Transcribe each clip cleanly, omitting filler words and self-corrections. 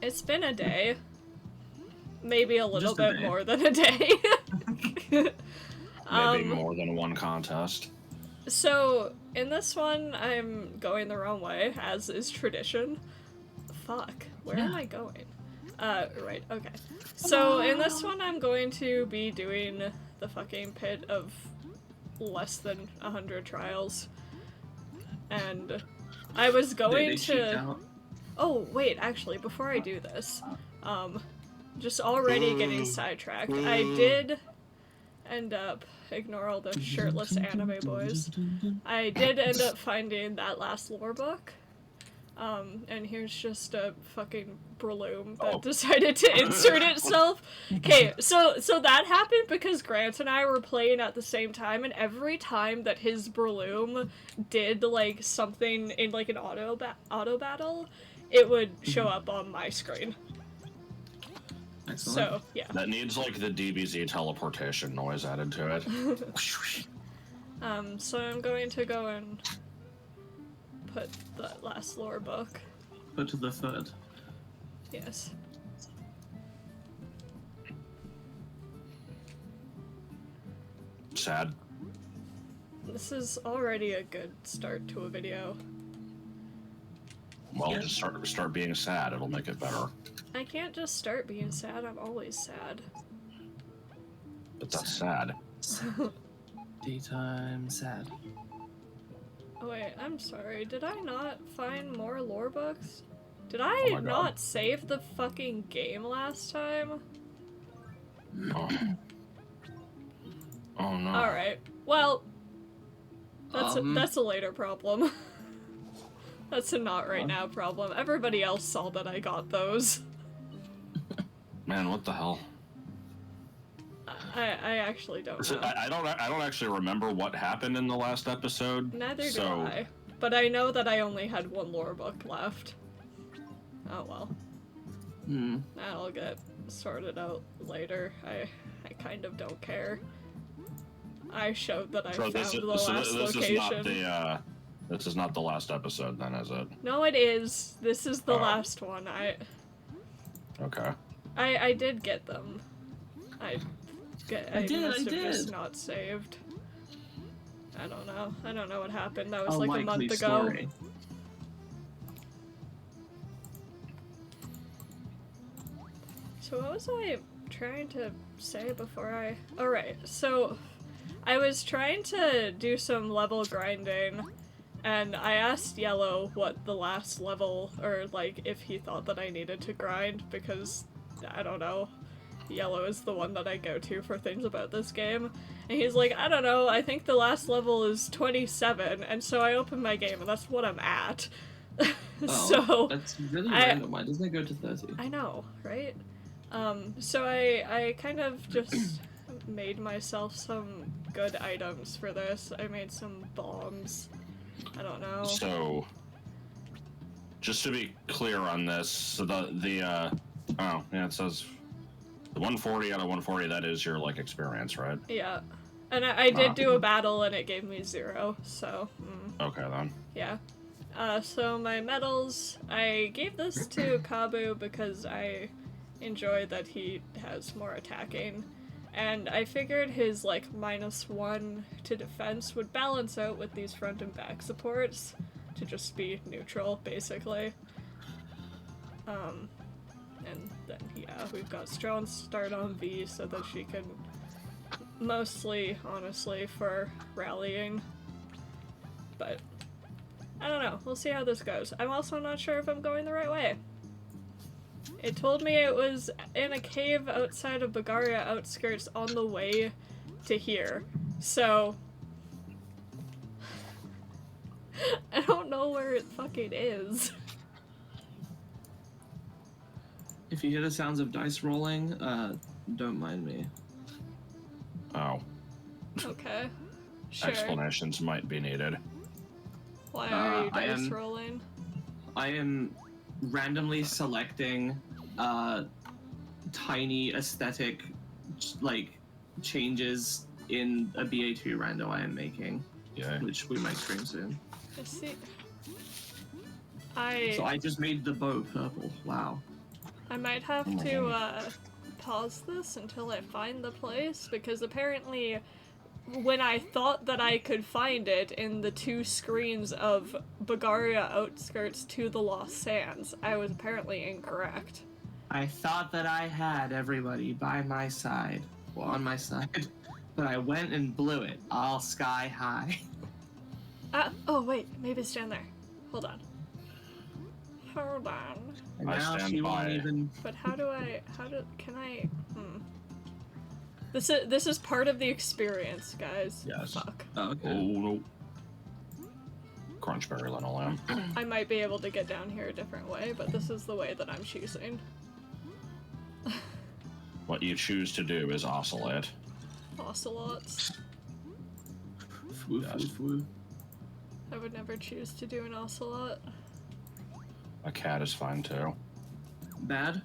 It's been a day. Maybe a little Just a bit day. more than a day. Maybe more than one contest. So, in this one, I'm going the wrong way, as is tradition. Fuck. Where am I going? Right, okay. So, in this one, I'm going to be doing the fucking pit of less than 100 trials. And I was going to... Oh, wait, actually, before I do this, just already getting sidetracked. I did end up, ignore all the shirtless anime boys, I did end up finding that last lore book. And here's just a fucking Breloom that decided to insert itself. Okay, so that happened because Grant and I were playing at the same time, and every time that his Breloom did, like, something in, like, an auto battle, it would show up on my screen. Excellent. So, yeah. That needs, like, the DBZ teleportation noise added to it. So I'm going to go and put that last lore book. Put to the third. Yes. Sad. This is already a good start to a video. Well, just start being sad. It'll make it better. I can't just start being sad, I'm always sad. But that's sad. Daytime sad. Oh wait, I'm sorry, did I not find more lore books? Did I not save the fucking game last time? Oh, oh no. Alright, well, that's a later problem. That's a not right now problem. Everybody else saw that I got those. Man, what the hell? I actually don't know. I don't actually remember what happened in the last episode. Neither do I. But I know that I only had one lore book left. Oh well. That'll get sorted out later. I kind of don't care. I showed that I found the last location. This is not the last episode then, is it? No, it is. This is the last one. Okay. I did get them. I must have just did. not saved. I don't know. I don't know what happened. That was A like a likely month ago. story. So what was I trying to say before I... Oh, right. So I was trying to do some level grinding, and I asked Yellow what the last level, or like if he thought that I needed to grind, because I don't know. Yellow is the one that I go to for things about this game. And he's like, I don't know, I think the last level is 27, and so I opened my game, and that's what I'm at. So that's really random. Why doesn't it go to 30? I know, right? So I kind of just made myself some good items for this. I made some bombs. I don't know. So, just to be clear on this, so it says the 140 out of 140, that is your, like, experience, right? Yeah. And I did do a battle and it gave me 0, so... Okay, then. Yeah. So my medals, I gave this to Kabu because I enjoy that he has more attacking. And I figured his, like, -1 to defense would balance out with these front and back supports to just be neutral, basically. And then, yeah, we've got Strong start on V so that she can mostly, honestly, for rallying. But, I don't know. We'll see how this goes. I'm also not sure if I'm going the right way. It told me it was in a cave outside of Bagaria outskirts on the way to here. So... I don't know where it fucking is. If you hear the sounds of dice rolling, don't mind me. Oh. Okay. Sure. Explanations might be needed. Why are you dice rolling? I am randomly selecting tiny aesthetic, like, changes in a BA2 rando I am making. Yeah. Which we might stream soon. I see. So I just made the bow purple. Wow. I might have to pause this until I find the place, because apparently when I thought that I could find it in the 2 screens of Bagaria Outskirts to the Lost Sands, I was apparently incorrect. I thought that I had everybody by my side, well, on my side, but I went and blew it all sky high. Oh wait, maybe it's down there. Hold on. Hold on. And I now stand she by. won't even. But can I, This is part of the experience, guys. Yes. Fuck. Oh, okay. Oh no. Crunchberry linoleum. I might be able to get down here a different way, but this is the way that I'm choosing. What you choose to do is oscillate. Ocelots. Woof, Yes. woof, woof. I would never choose to do an ocelot. A cat is fine too. Bad?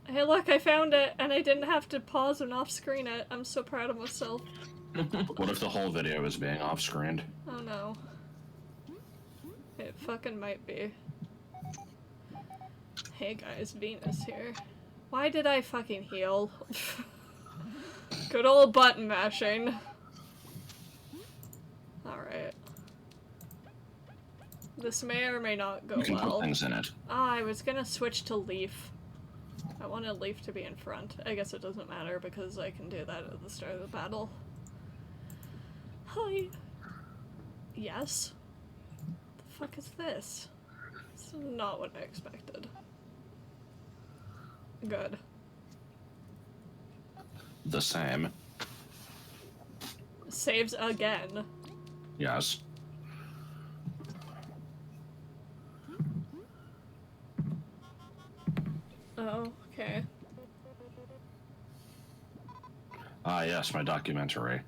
Hey look, I found it, and I didn't have to pause and off-screen it. I'm so proud of myself. What if the whole video is being off-screened? Oh no. It fucking might be. Hey guys, Venus here. Why did I fucking heal? Good old button mashing. Alright. This may or may not go You can well. put things in it. Ah, I was gonna switch to Leaf. I wanted Leaf to be in front. I guess it doesn't matter because I can do that at the start of the battle. Hi. Yes? The fuck is this? This is not what I expected. Good. The same. Saves again. Yes. Oh, okay. Ah, yes, my documentary.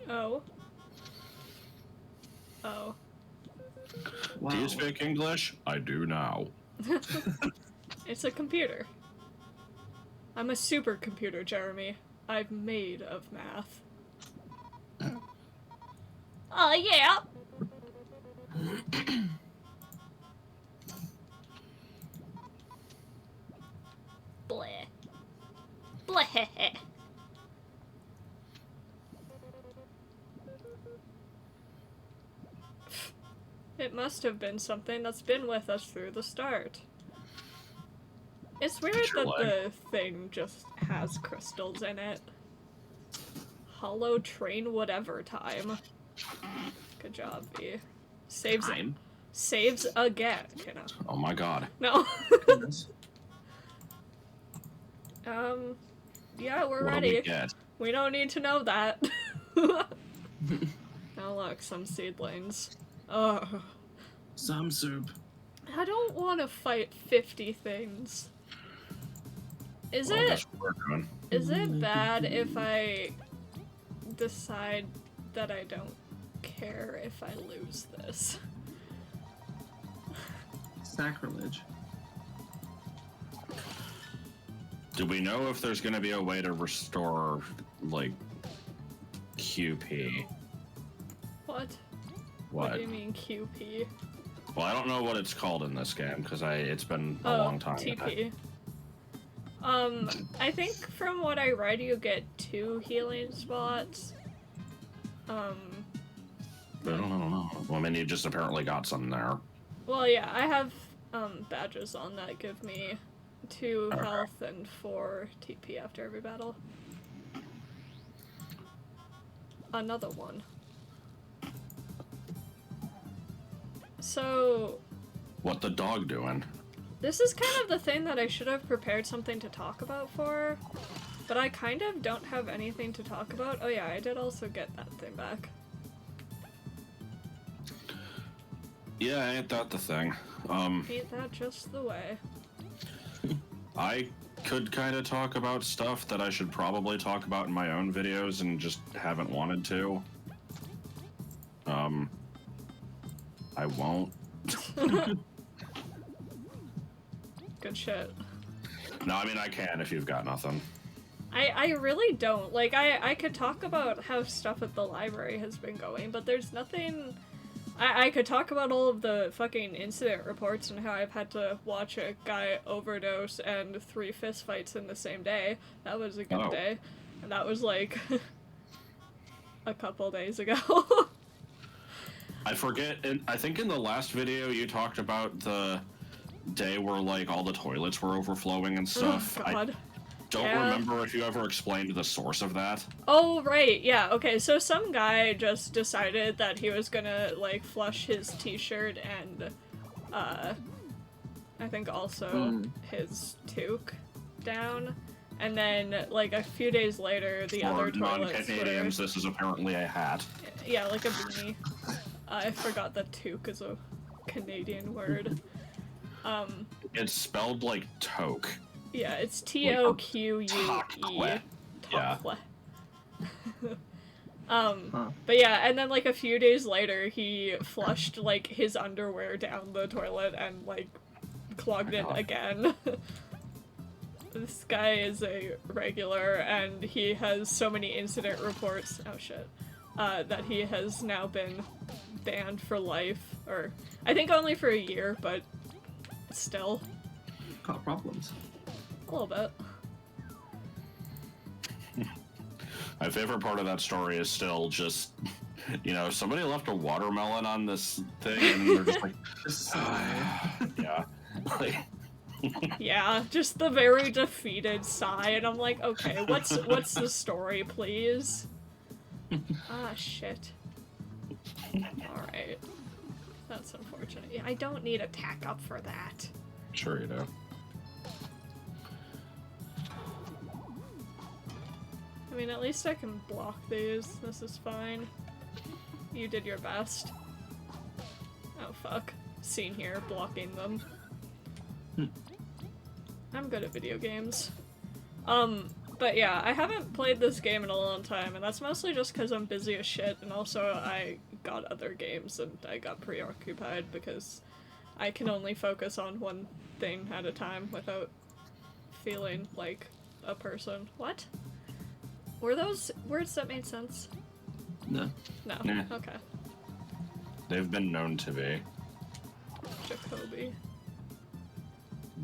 Oh. Oh. Wow. Do you speak English? I do now. It's a computer. I'm a supercomputer, Jeremy. I'm made of math. Oh, yeah! Bleh. Bleh. It must have been something that's been with us through the start. It's weird Your that leg. the thing just has crystals in it. Hollow train whatever time. Good job, V. Saves Time. Saves again. Okay, no. Oh my god. No. Goodness. Yeah, we're What do ready. we get? We don't need to know that. Oh look, some seedlings. Oh. Some soup. I don't want to fight 50 things. Is Well, it that's what we're doing. is it bad if I decide that I don't care if I lose this? Sacrilege. Do we know if there's going to be a way to restore, like, QP? What? What? do you mean QP? Well, I don't know what it's called in this game because it's been a Oh, long time. TP. I think from what I read, you get 2 healing spots. I don't know. Well, I mean, you just apparently got some there. Well, yeah, I have badges on that give me 2 Okay. health and 4 TP after every battle. Another one. So, What the dog doing? this is kind of the thing that I should have prepared something to talk about for, but I kind of don't have anything to talk about. Oh yeah, I did also get that thing back. Yeah, ain't that the thing? Ain't that just the way? I could kind of talk about stuff that I should probably talk about in my own videos and just haven't wanted to. I won't. Good shit. No, I mean, I can if you've got nothing. I really don't. Like, I could talk about how stuff at the library has been going, but there's nothing... I could talk about all of the fucking incident reports and how I've had to watch a guy overdose and 3 fistfights in the same day. That was a good day. And that was, like, a couple days ago. I forget, I think in the last video you talked about the day where, like, all the toilets were overflowing and stuff. Oh, God. Don't remember if you ever explained the source of that. Oh, right, yeah, okay, so some guy just decided that he was gonna, like, flush his t-shirt and, I think also his toque down, and then, like, a few days later, the other toilets non-Canadians, this is apparently a hat. Yeah, like a beanie. I forgot that toque is a Canadian word. It's spelled like toque. Yeah, it's T-O-Q-U-E. Yeah. But yeah, and then like a few days later, he flushed like his underwear down the toilet and like clogged it again. This guy is a regular, and he has so many incident reports. Oh shit. That he has now been banned for life, or I think only for a year, but still. Got problems. A little bit. My favorite part of that story is still just, you know, somebody left a watermelon on this thing, and they're just like, yeah. Like, yeah, just the very defeated sigh, and I'm like, okay, what's the story, please? Ah, shit. Alright. That's unfortunate. Yeah, I don't need a tack up for that. sure you do. I mean, at least I can block these. This is fine. You did your best. Oh, fuck. Scene here, blocking them. I'm good at video games. But yeah, I haven't played this game in a long time, and that's mostly just because I'm busy as shit, and also I got other games and I got preoccupied because I can only focus on one thing at a time without feeling like a person. What? Were those words that made sense? No. No. Nah. Okay. They've been known to be.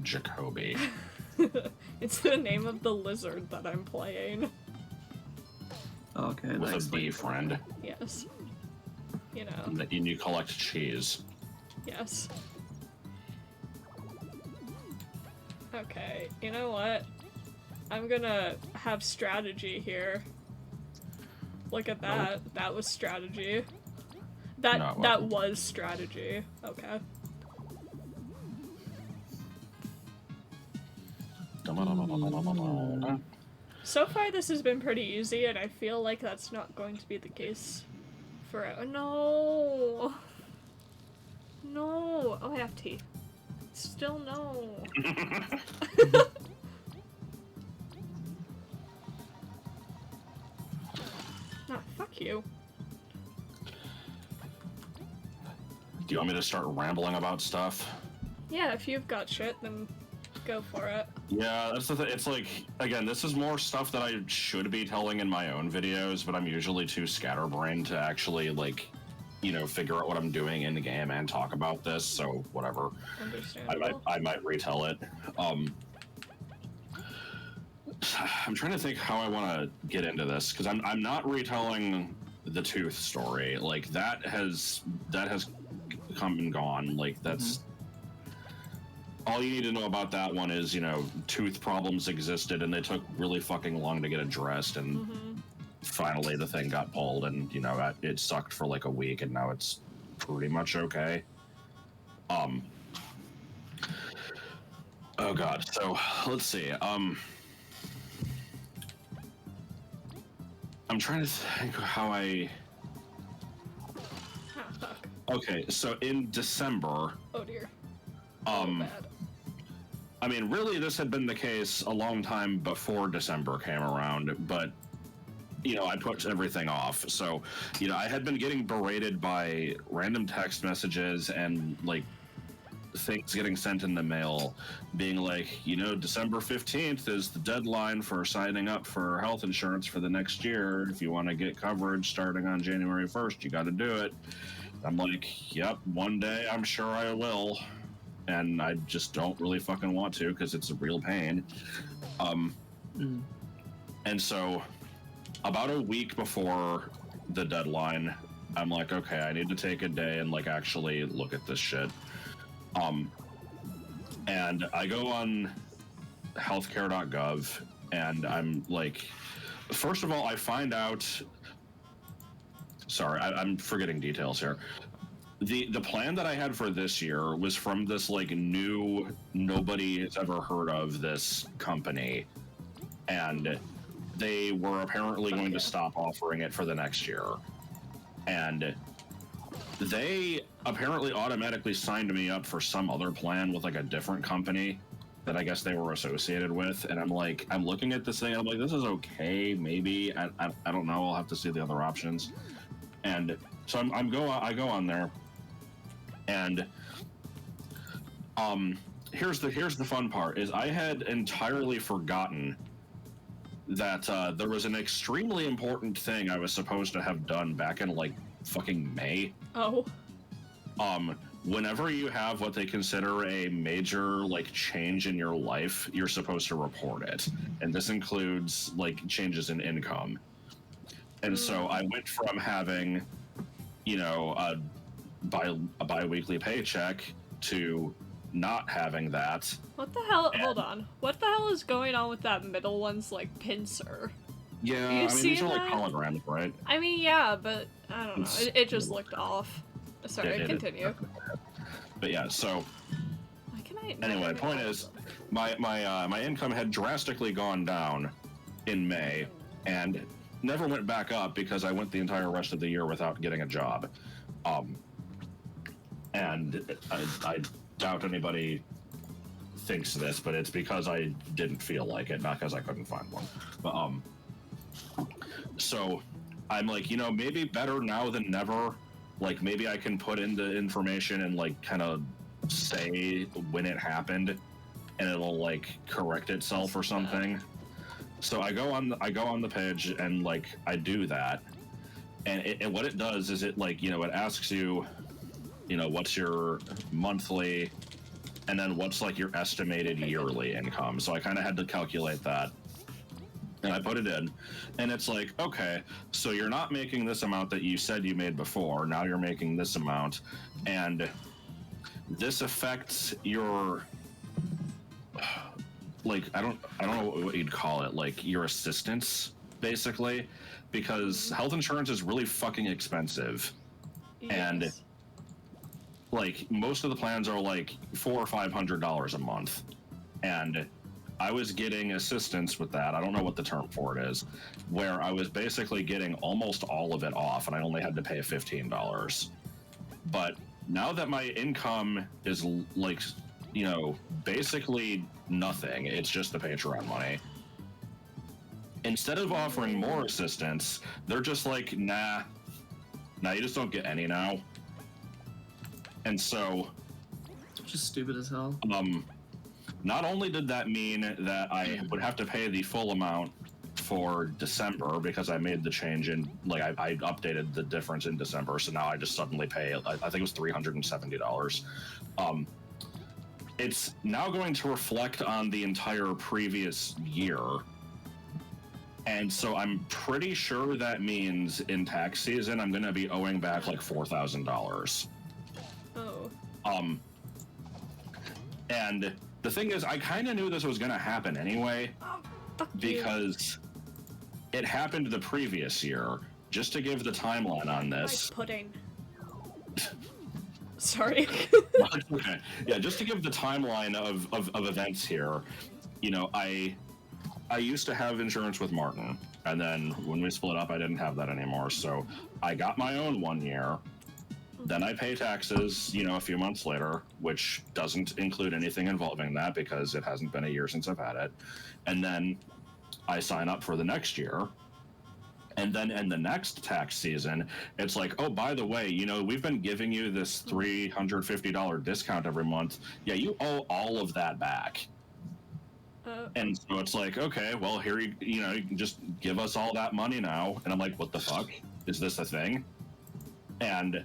Jacoby. It's the name of the lizard that I'm playing. Okay, With nice. a bee friend. Yes. You know. And you collect cheese. Yes. Okay, you know what? I'm gonna have strategy here. Look at that. Nope. That was strategy. That No, it that wasn't. was strategy. Okay. So far this has been pretty easy, and I feel like that's not going to be the case forever. No! No! Oh, I have tea. Still no. Nah, fuck you. Do you want me to start rambling about stuff? Yeah, if you've got shit, then go for it. Yeah, that's the thing. It's like, again, this is more stuff that I should be telling in my own videos, but I'm usually too scatterbrained to actually, like, you know, figure out what I'm doing in the game and talk about this, so whatever. Understandable. I might retell it. I'm trying to think how I want to get into this, because I'm not retelling the Tooth story. Like, that has come and gone. Like, that's... All you need to know about that one is, you know, tooth problems existed and they took really fucking long to get addressed, and finally the thing got pulled, and, you know, it sucked for like a week, and now it's pretty much okay. Oh god, so let's see. I'm trying to think how I... Ah, fuck. Okay, so in December... Oh dear. Bad. I mean, really, this had been the case a long time before December came around, but, you know, I put everything off. So, you know, I had been getting berated by random text messages and, like, things getting sent in the mail being like, December 15th is the deadline for signing up for health insurance for the next year. If you want to get coverage starting on January 1st, you got to do it. I'm like, yep, one day I'm sure I will. And I just don't really fucking want to because it's a real pain. And so about a week before the deadline, I'm like, okay, I need to take a day and like actually look at this shit. And I go on healthcare.gov and I'm like, first of all, I find out, sorry, I'm forgetting details here. The plan that I had for this year was from this like new, nobody has ever heard of this company. And they were apparently going to stop offering it for the next year. And they apparently automatically signed me up for some other plan with like a different company that I guess they were associated with. And I'm like, I'm looking at this thing, and I'm like, this is okay, maybe. I don't know. I'll have to see the other options. And so I go on there, and here's the fun part is I had entirely forgotten that there was an extremely important thing I was supposed to have done back in like fucking May. Oh. Whenever you have what they consider a major like change in your life, you're supposed to report it, and this includes like changes in income. And so I went from having, a bi-weekly paycheck to not having that. What the hell? Hold on. What the hell is going on with that middle one's like pincer? Yeah, I mean these are like holograms, right? I mean, yeah, but I don't know. It just looked off. Sorry, continue. But yeah, so. Why can I? Anyway, point is, my income had drastically gone down in May, and never went back up because I went the entire rest of the year without getting a job. And I doubt anybody thinks this, but it's because I didn't feel like it, not because I couldn't find one. But so I'm like, maybe better now than never. Like maybe I can put in the information and like kind of say when it happened, and it'll like correct itself or something. So I go on the page and like I do that, and what it does is it like it asks you, what's your monthly, and then what's like your estimated yearly income. So I kind of had to calculate that, and I put it in, and it's like, okay, so you're not making this amount that you said you made before. Now you're making this amount, and this affects your like I don't know what you'd call it, like your assistance basically, because health insurance is really fucking expensive. Yes. And like most of the plans are like $400 or $500 a month, and I was getting assistance with that. I don't know what the term for it is, where I was basically getting almost all of it off, and I only had to pay $15. But now that my income is like basically nothing, it's just the Patreon money. Instead of offering more assistance, they're just like, nah, you just don't get any now. And so, just stupid as hell. Not only did that mean that I would have to pay the full amount for December because I made the change in, like, I updated the difference in December, so now I just suddenly pay, I think it was $370. It's now going to reflect on the entire previous year. And so I'm pretty sure that means in tax season, I'm going to be owing back like $4,000. Oh. And the thing is, I kind of knew this was going to happen anyway, because it happened the previous year. Just to give the timeline on this. My pudding. Sorry. Okay. Yeah, just to give the timeline of events here, I used to have insurance with Martin, and then when we split up, I didn't have that anymore. So I got my own 1 year. Then I pay taxes, a few months later, which doesn't include anything involving that because it hasn't been a year since I've had it. And then I sign up for the next year. And then in the next tax season, it's like, oh, by the way, you know, we've been giving you this $350 discount every month. Yeah, you owe all of that back. And so it's like, okay, well, here you know, you can just give us all that money now. And I'm like, what the fuck? Is this a thing? And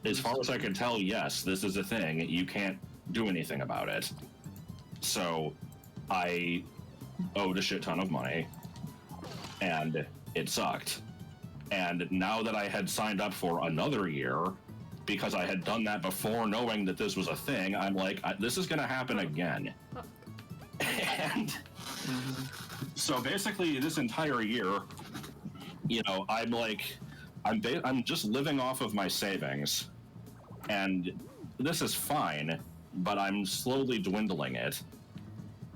as far as I can tell, yes, this is a thing. You can't do anything about it. So I owed a shit ton of money, and it sucked. And now that I had signed up for another year, because I had done that before knowing that this was a thing, I'm like, this is going to happen again. And so basically this entire year, you know, I'm like, I'm just living off of my savings, and this is fine, but I'm slowly dwindling it.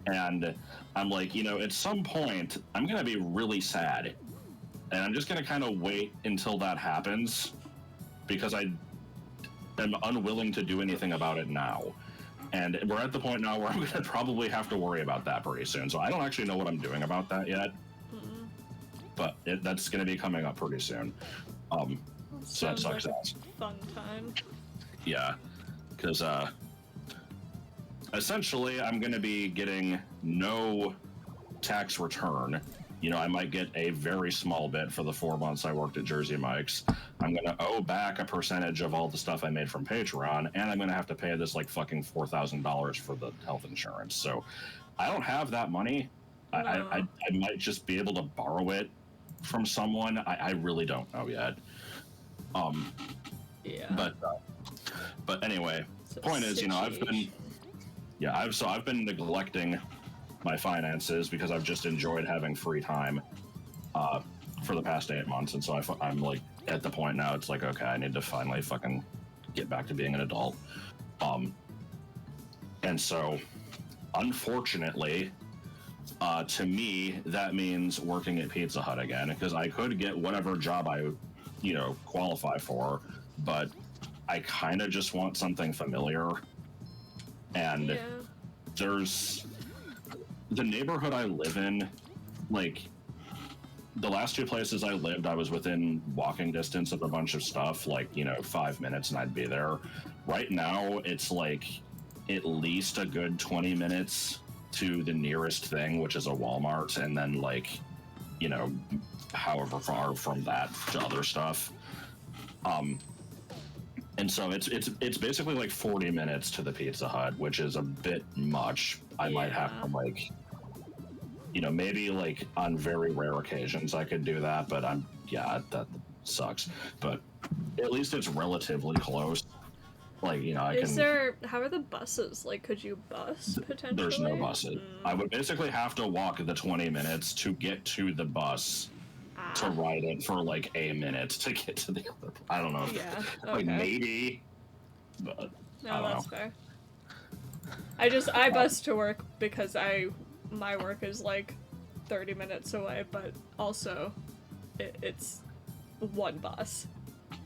And I'm like, you know, at some point I'm going to be really sad, and I'm just going to kind of wait until that happens, because I am unwilling to do anything about it now. And we're at the point now where I'm going to probably have to worry about that pretty soon. So I don't actually know what I'm doing about that yet. But that's going to be coming up pretty soon. So that sucks ass. Fun time. Yeah. Because essentially I'm going to be getting no tax return. You know, I might get a very small bit for the 4 months I worked at Jersey Mike's. I'm going to owe back a percentage of all the stuff I made from Patreon, and I'm going to have to pay this like fucking $4,000 for the health insurance. So I don't have that money. No. I might just be able to borrow it from someone. I really don't know yet. Yeah. But anyway, the point is, you know, I've been neglecting my finances because I've just enjoyed having free time for the past 8 months, and so I'm like at the point now. It's like, okay, I need to finally fucking get back to being an adult. And so, unfortunately, to me, that means working at Pizza Hut again, because I could get whatever job I, you know, qualify for, but I kind of just want something familiar. And there's the neighborhood I live in, like the last 2 places I lived, I was within walking distance of a bunch of stuff, like, you know, 5 minutes and I'd be there. Right now, it's like at least a good 20 minutes to the nearest thing, which is a Walmart, and then like, you know, however far from that to other stuff. And so it's basically like 40 minutes to the Pizza Hut, which is a bit much. I might have to like, you know, maybe like on very rare occasions I could do that, but that sucks. But at least it's relatively close. Like, you know, how are the buses? Like, could you bus potentially? There's no buses. I would basically have to walk the 20 minutes to get to the bus to ride it for like a minute to get to the other. I don't know. Yeah. Like maybe, but no, I don't that's know. Fair. I bus to work because my work is like 30 minutes away, but also it's one bus.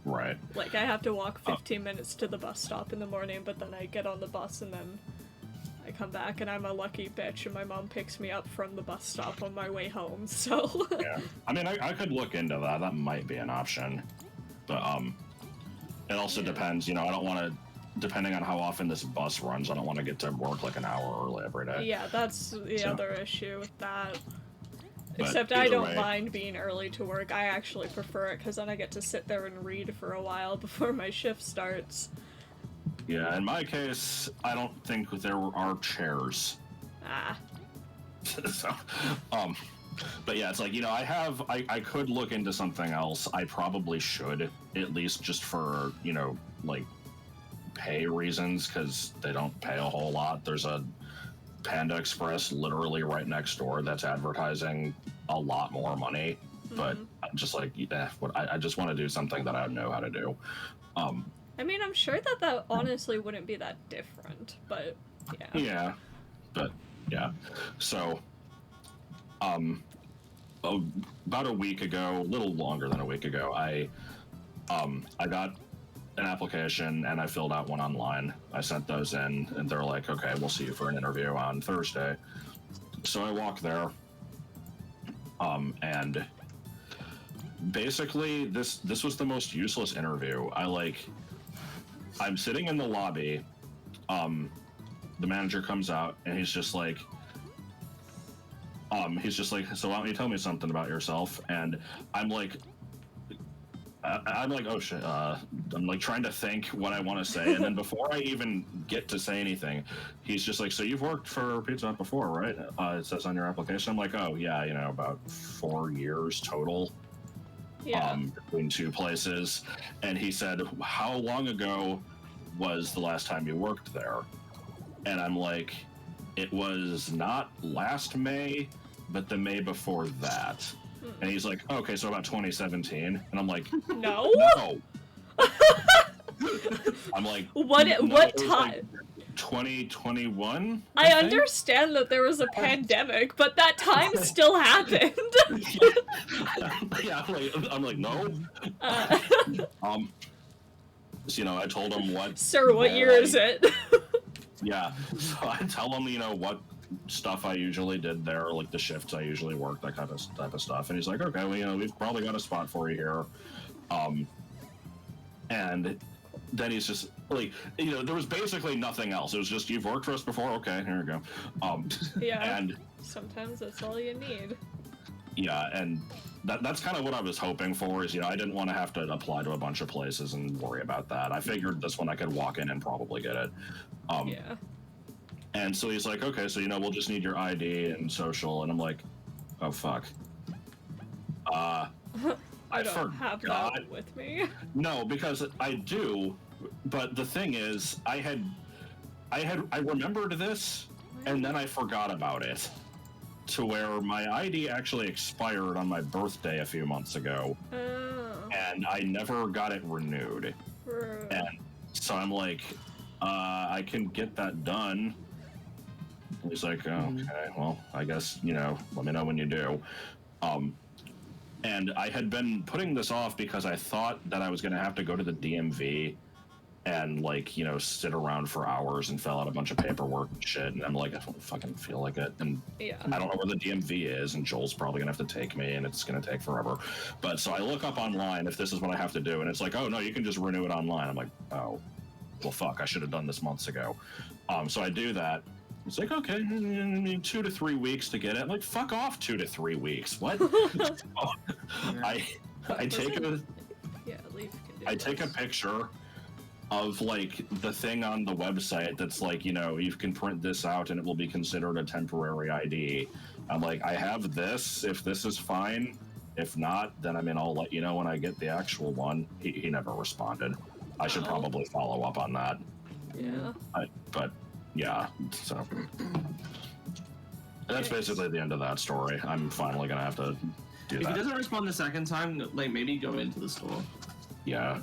Right. Like, I have to walk 15 minutes to the bus stop in the morning, but then I get on the bus and then I come back, and I'm a lucky bitch, and my mom picks me up from the bus stop on my way home, so... Yeah. I mean, I could look into that. That might be an option. But, it also depends, you know, I don't want to... Depending on how often this bus runs, I don't want to get to work like an hour early every day. Yeah, that's the other issue with that. But except I don't mind being early to work. I actually prefer it, because then I get to sit there and read for a while before my shift starts. Yeah, in my case, I don't think there are chairs. So, but yeah, it's like, you know, I could look into something else. I probably should, at least just for, you know, like, pay reasons, because they don't pay a whole lot. There's a Panda Express literally right next door that's advertising a lot more money, but I'm just like, I just want to do something that I know how to do. I mean, I'm sure that honestly wouldn't be that different, but yeah. Yeah, but yeah. So, about a week ago, a little longer than a week ago, I got an application and I filled out one online. I sent those in, and they're like, okay, we'll see you for an interview on Thursday. So I walk there, and basically, this was the most useless interview. I'm sitting in the lobby. The manager comes out and he's just like, so why don't you tell me something about yourself? And I'm like, oh shit. I'm like trying to think what I want to say, and then before I even get to say anything, he's just like, so you've worked for Pizza Hut before, right? It says on your application. I'm like, oh yeah, about 4 years total. Yeah. Between 2 places. And he said, how long ago was the last time you worked there? And I'm like, it was not last May, but the May before that. And he's like, okay, so about 2017. And I'm like, No? no. I'm like, what time? Like 2021? I understand that there was a pandemic, but that time still happened. Yeah, I'm like, no. So, I told him what. Sir, what year is it? Yeah, so I tell him, what stuff I usually did there, like the shifts I usually worked, that type of stuff. And he's like, okay, well, we've probably got a spot for you here. And then he's just like, there was basically nothing else. It was just, you've worked for us before? Okay, here we go. Yeah, and sometimes that's all you need. Yeah, and that's kind of what I was hoping for is, I didn't want to have to apply to a bunch of places and worry about that. I figured this one I could walk in and probably get it. Yeah. And so he's like, okay, so, we'll just need your ID and social. And I'm like, oh, fuck. I don't have that with me. No, because I do, but the thing is, I remembered this, and then I forgot about it. To where my ID actually expired on my birthday a few months ago, and I never got it renewed. And so I'm like, I can get that done. And he's like, oh, okay, well, I guess, let me know when you do. And I had been putting this off because I thought that I was going to have to go to the DMV and sit around for hours and fill out a bunch of paperwork and shit. And I'm like, I don't fucking feel like it. And yeah. I don't know where the DMV is, and Joel's probably gonna have to take me, and it's gonna take forever. But so I look up online if this is what I have to do, and it's like, oh no, you can just renew it online. I'm like, oh, well fuck, I should have done this months ago. So I do that. It's like, okay, 2 to 3 weeks to get it. I'm like, fuck off, 2 to 3 weeks. What? I take a picture of the thing on the website that's you can print this out and it will be considered a temporary ID. I'm like, I have this, if this is fine. If not, then I'll let you know when I get the actual one. He never responded. I should probably follow up on that. Yeah. But yeah, so that's basically the end of that story. I'm finally gonna have to do that. If he doesn't respond the second time, maybe go into the store. Yeah.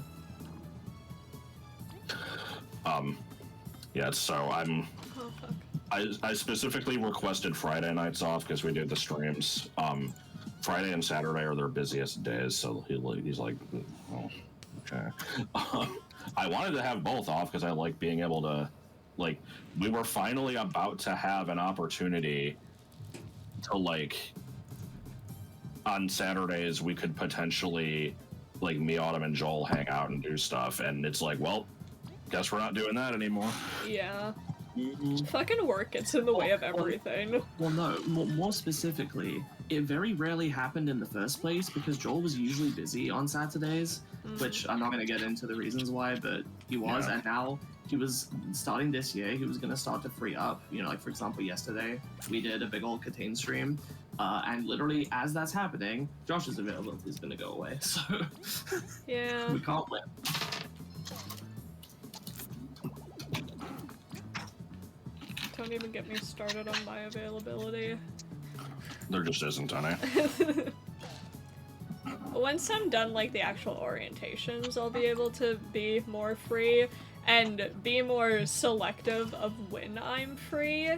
Yeah, so I specifically requested Friday nights off because we do the streams. Friday and Saturday are their busiest days, so he's like, oh, okay. I wanted to have both off because I like being able to, we were finally about to have an opportunity to, on Saturdays we could potentially, me, Autumn, and Joel hang out and do stuff, and it's like, well, guess we're not doing that anymore. Yeah. Fucking work gets in the way of everything. Well, no, more specifically, it very rarely happened in the first place because Joel was usually busy on Saturdays, which I'm not going to get into the reasons why, but he was, and now he was starting this year, he was going to start to free up. For example, yesterday, we did a big old Catane stream, and literally as that's happening, Josh's availability is going to go away, so yeah. we can't win. Don't even get me started on my availability. There just isn't any. Once I'm done, the actual orientations, I'll be able to be more free and be more selective of when I'm free,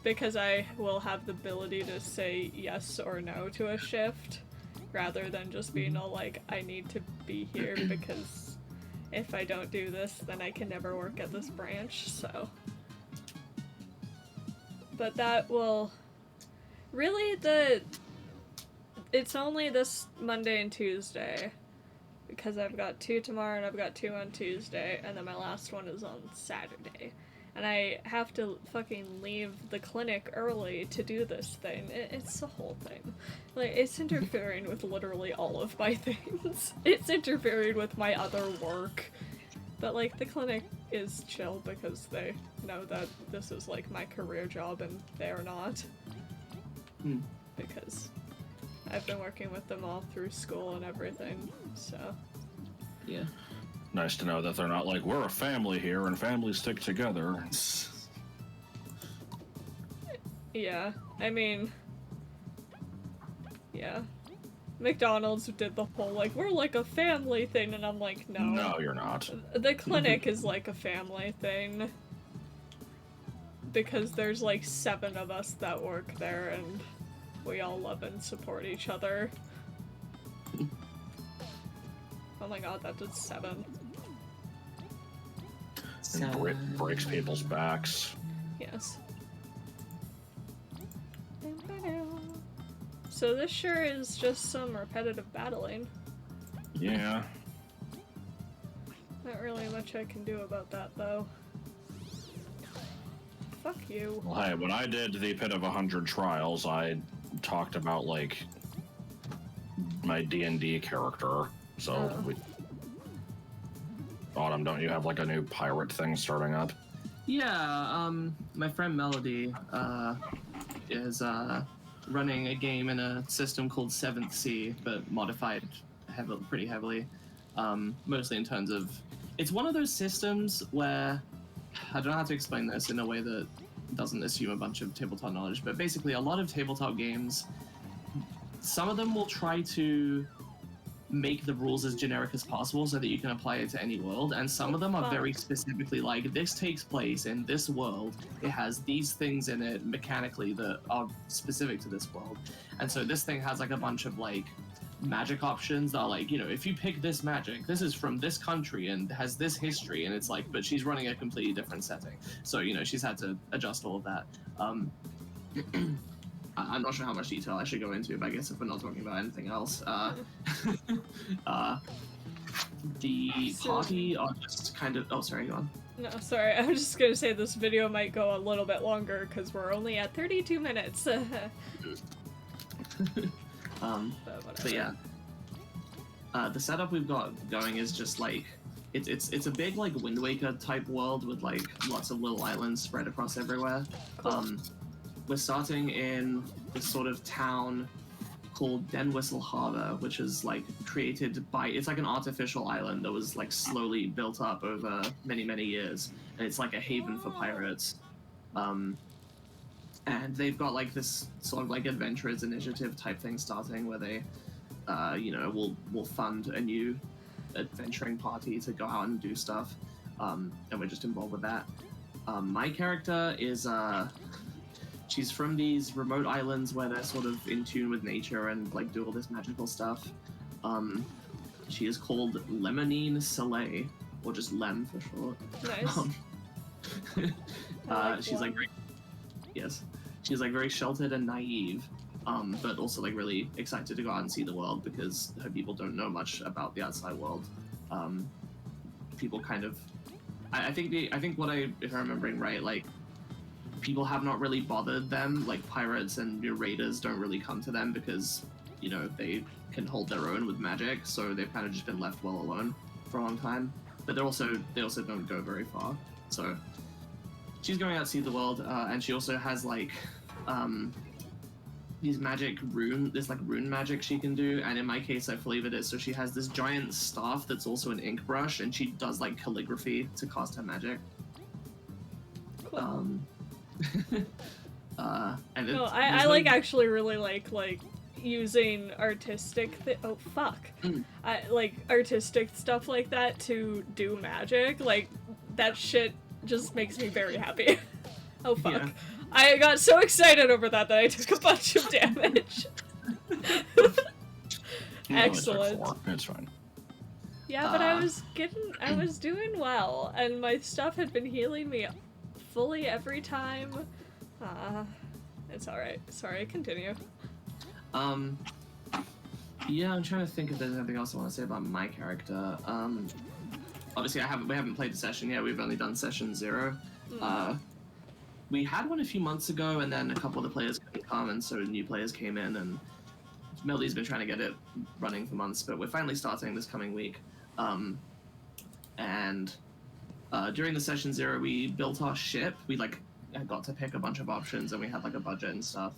because I will have the ability to say yes or no to a shift, rather than just being all I need to be here because if I don't do this, then I can never work at this branch, so... But that will... Really, it's only this Monday and Tuesday. Because I've got 2 tomorrow and I've got 2 on Tuesday, and then my last one is on Saturday. And I have to fucking leave the clinic early to do this thing. It's the whole thing. Like, it's interfering with literally all of my things. It's interfering with my other work. But, like, the clinic is chill because they know that this is, like, my career job and they're not. Because I've been working with them all through school and everything, so. Yeah. Nice to know that they're not like, we're a family here and families stick together. Yeah, I mean, yeah. McDonald's did the whole, like, we're like a family thing, and I'm like, no. No, you're not. The clinic is like a family thing. Because there's like 7 of us that work there, and we all love and support each other. Oh my god, that did 7. And breaks people's backs. Yes. So this sure is just some repetitive battling. Yeah. Not really much I can do about that, though. Fuck you. Well, hey, when I did the Pit of 100 Trials, I talked about, like, my D&D character, so we... Autumn, don't you have, like, a new pirate thing starting up? Yeah, my friend Melody, is, running a game in a system called 7th Sea, but modified pretty heavily, mostly in terms of... It's one of those systems where... I don't know how to explain this in a way that doesn't assume a bunch of tabletop knowledge, but basically a lot of tabletop games, some of them will try to make the rules as generic as possible so that you can apply it to any world, and some of them are very specifically like, this takes place in this world, it has these things in it mechanically that are specific to this world, and so this thing has like a bunch of like magic options that are like, you know, if you pick this magic, this is from this country and has this history, and it's like, but she's running a completely different setting, so you know, she's had to adjust all of that. I'm not sure how much detail I should go into, but I guess if we're not talking about anything else, the party are just kind of... Oh, sorry, go on. No, sorry, I was just gonna say this video might go a little bit longer, because we're only at 32 minutes. But yeah. The setup we've got going is just like... It's a big, like, Wind Waker type world with, like, lots of little islands spread across everywhere. Cool. We're starting in this sort of town called Den Whistle Harbor, which is like created by, it's like an artificial island that was like slowly built up over many, many years. And it's like a haven for pirates. And they've got like this sort of like adventurers initiative type thing starting where they, you know, will fund a new adventuring party to go out and do stuff. And we're just involved with that. My character is, she's from these remote islands where they're sort of in tune with nature and like do all this magical stuff. She is called Lemonine Soleil, or just Lem for short. Nice. She's like very, yes, she's like very sheltered and naive, but also like really excited to go out and see the world because her people don't know much about the outside world. People kind of, I think what if I'm remembering right, like, people have not really bothered them, like pirates and raiders don't really come to them because, you know, they can hold their own with magic, so they've kind of just been left well alone for a long time. But they also don't go very far. So she's going out to see the world, and she also has like these magic rune magic she can do, and in my case I believe it is, so she has this giant staff that's also an ink brush, and she does like calligraphy to cast her magic. Cool. And no, I like actually really like using artistic I like artistic stuff like that to do magic. Like, that shit just makes me very happy. Oh fuck. Yeah. I got so excited over that I took a bunch of damage. Excellent. It's fine. Yeah, but I was doing well, and my stuff had been healing me fully every time. It's alright. Sorry, continue. Yeah, I'm trying to think if there's anything else I want to say about my character. Obviously, we haven't played the session yet. We've only done session 0. We had one a few months ago, and then a couple of the players couldn't come, and so new players came in, and Meldy's been trying to get it running for months, but we're finally starting this coming week. And during the session 0, we built our ship. We got to pick a bunch of options, and we had like a budget and stuff.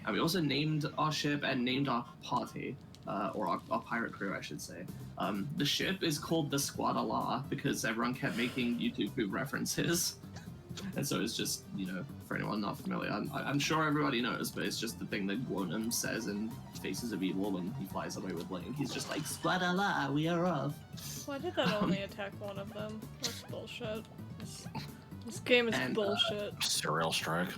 And we also named our ship and named our party, or our pirate crew, I should say. The ship is called the Squad-a-la because everyone kept making YouTube references. And so it's just, for anyone not familiar, I'm sure everybody knows, but it's just the thing that Gwonum says in Faces of Evil when he flies away with Link. He's just like, Squad-a-la, we are off. Why did that only attack one of them? That's bullshit. This game is bullshit. Serial strike.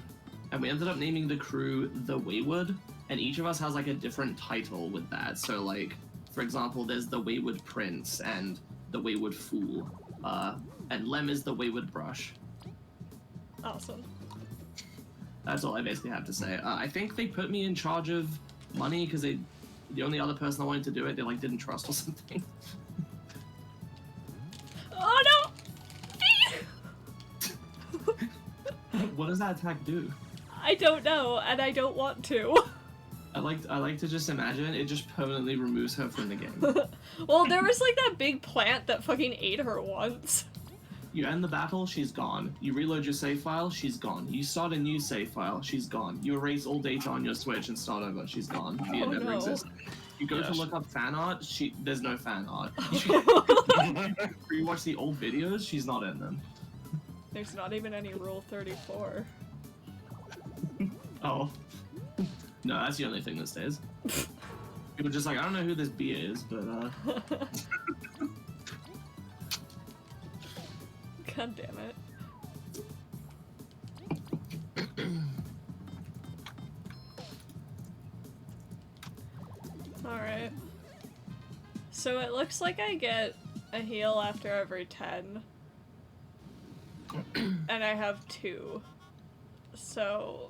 And we ended up naming the crew the Wayward, and each of us has like a different title with that. So like, for example, there's the Wayward Prince and the Wayward Fool, and Lem is the Wayward Brush. Awesome. That's all I basically have to say. I think they put me in charge of money because the only other person that wanted to do it, they didn't trust or something. Oh no! What does that attack do? I don't know, and I don't want to. I like to just imagine it just permanently removes her from the game. Well, there was that big plant that fucking ate her once. You end the battle, she's gone. You reload your save file, she's gone. You start a new save file, she's gone. You erase all data on your Switch and start over, she's gone. She never existed. You go to look up fan art, there's no fan art. You watch the old videos, she's not in them. There's not even any Rule 34. Oh. No, that's the only thing that stays. People just I don't know who this B is, but God damn it. Alright. So it looks like I get a heal after every 10. And I have 2. So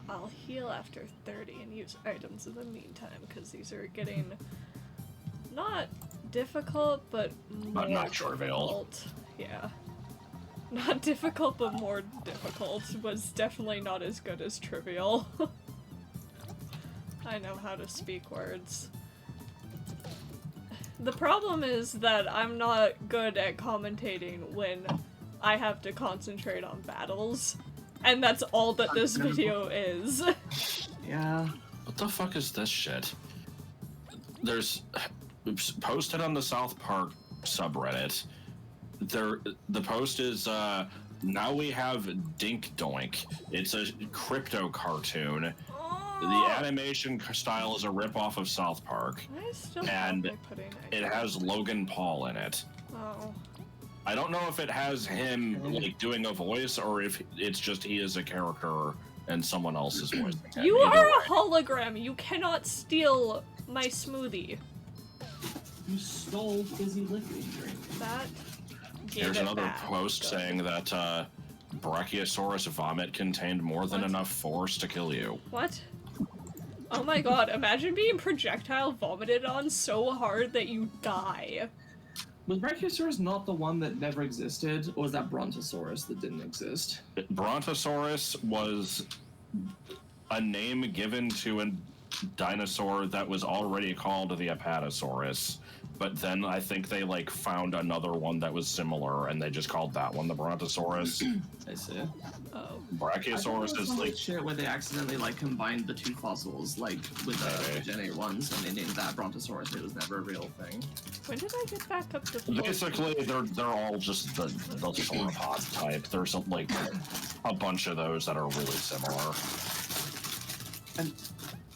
I'll heal after 30 and use items in the meantime, because these are getting not difficult, but more not trivial. difficult. Yeah. Not difficult, but more difficult was definitely not as good as trivial. I know how to speak words. The problem is that I'm not good at commentating when I have to concentrate on battles. And that's all that this video is. yeah. What the fuck is this shit? There's posted on the South Park subreddit. The post is now we have Dink Doink. It's a crypto cartoon. The animation style is a ripoff of South Park. I still and have my pudding. it has Logan Paul in it. Oh. I don't know if it has him doing a voice or if it's just he is a character and someone else is voicing him. You are a hologram. You cannot steal my smoothie. You stole fizzy liquid drink. That. There's another post saying that Brachiosaurus vomit contained more than enough force to kill you. What? Oh my god, imagine being projectile vomited on so hard that you die. Was Brachiosaurus not the one that never existed, or was that Brontosaurus that didn't exist? Brontosaurus was a name given to a dinosaur that was already called the Apatosaurus, but then I think they found another one that was similar and they just called that one the Brontosaurus. I see. Oh. Brachiosaurus is shit where they accidentally combined the two fossils with the Gen 8 ones and they named that Brontosaurus. It was never a real thing. When did I get back up to full? basically they're all just the sauropod type. There's a bunch of those that are really similar. And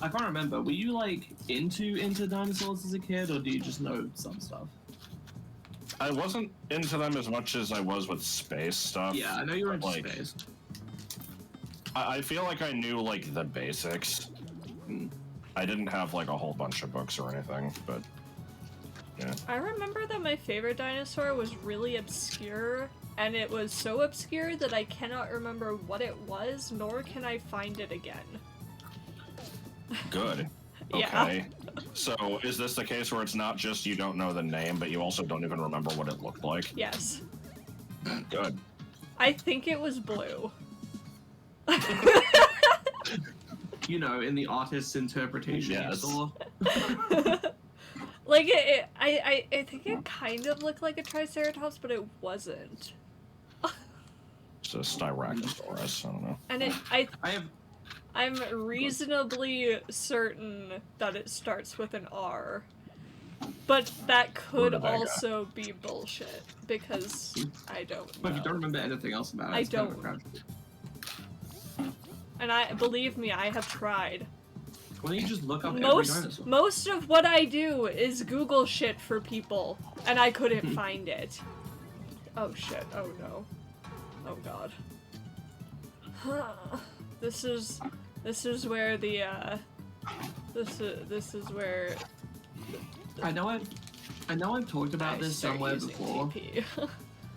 I can't remember, were you into dinosaurs as a kid, or do you just know some stuff? I wasn't into them as much as I was with space stuff. Yeah, I know you were into space. I feel like I knew the basics. I didn't have a whole bunch of books or anything, but yeah. I remember that my favorite dinosaur was really obscure, and it was so obscure that I cannot remember what it was, nor can I find it again. Good. Yeah. Okay. So is this the case where it's not just you don't know the name, but you also don't even remember what it looked like? Yes. Good. I think it was blue. You know, in the artist's interpretation you Yes. saw. Like, I think it kind of looked like a Triceratops, but it wasn't. It's a Styracosaurus. I don't know. And I'm reasonably certain that it starts with an R. But that could Rutabaga. also be bullshit, because I don't know. But if you don't remember anything else about it, I it's kind of don't. a crap. And believe me, I have tried. Why don't you just look up every dinosaur? Most of what I do is Google shit for people, and I couldn't find it. Oh shit, oh no. Oh god. This is where the, this is where I know I've talked about this start somewhere using before. TP.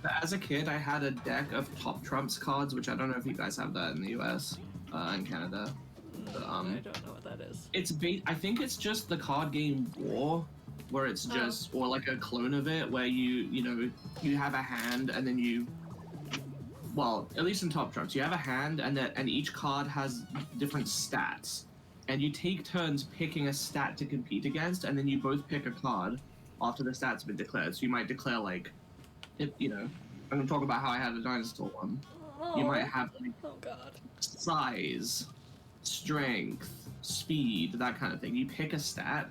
But as a kid, I had a deck of Top Trumps cards, which I don't know if you guys have that in the US and Canada. But, I don't know what that is. it's I think it's just the card game War, where it's just or like a clone of it, where you have a hand and then you. Well, at least in Top Trumps, you have a hand and each card has different stats, and you take turns picking a stat to compete against, and then you both pick a card after the stat's been declared. So you might declare like. I'm gonna talk about how I had a dinosaur one. Oh, You might have like oh god. size, strength, speed, that kind of thing. You pick a stat,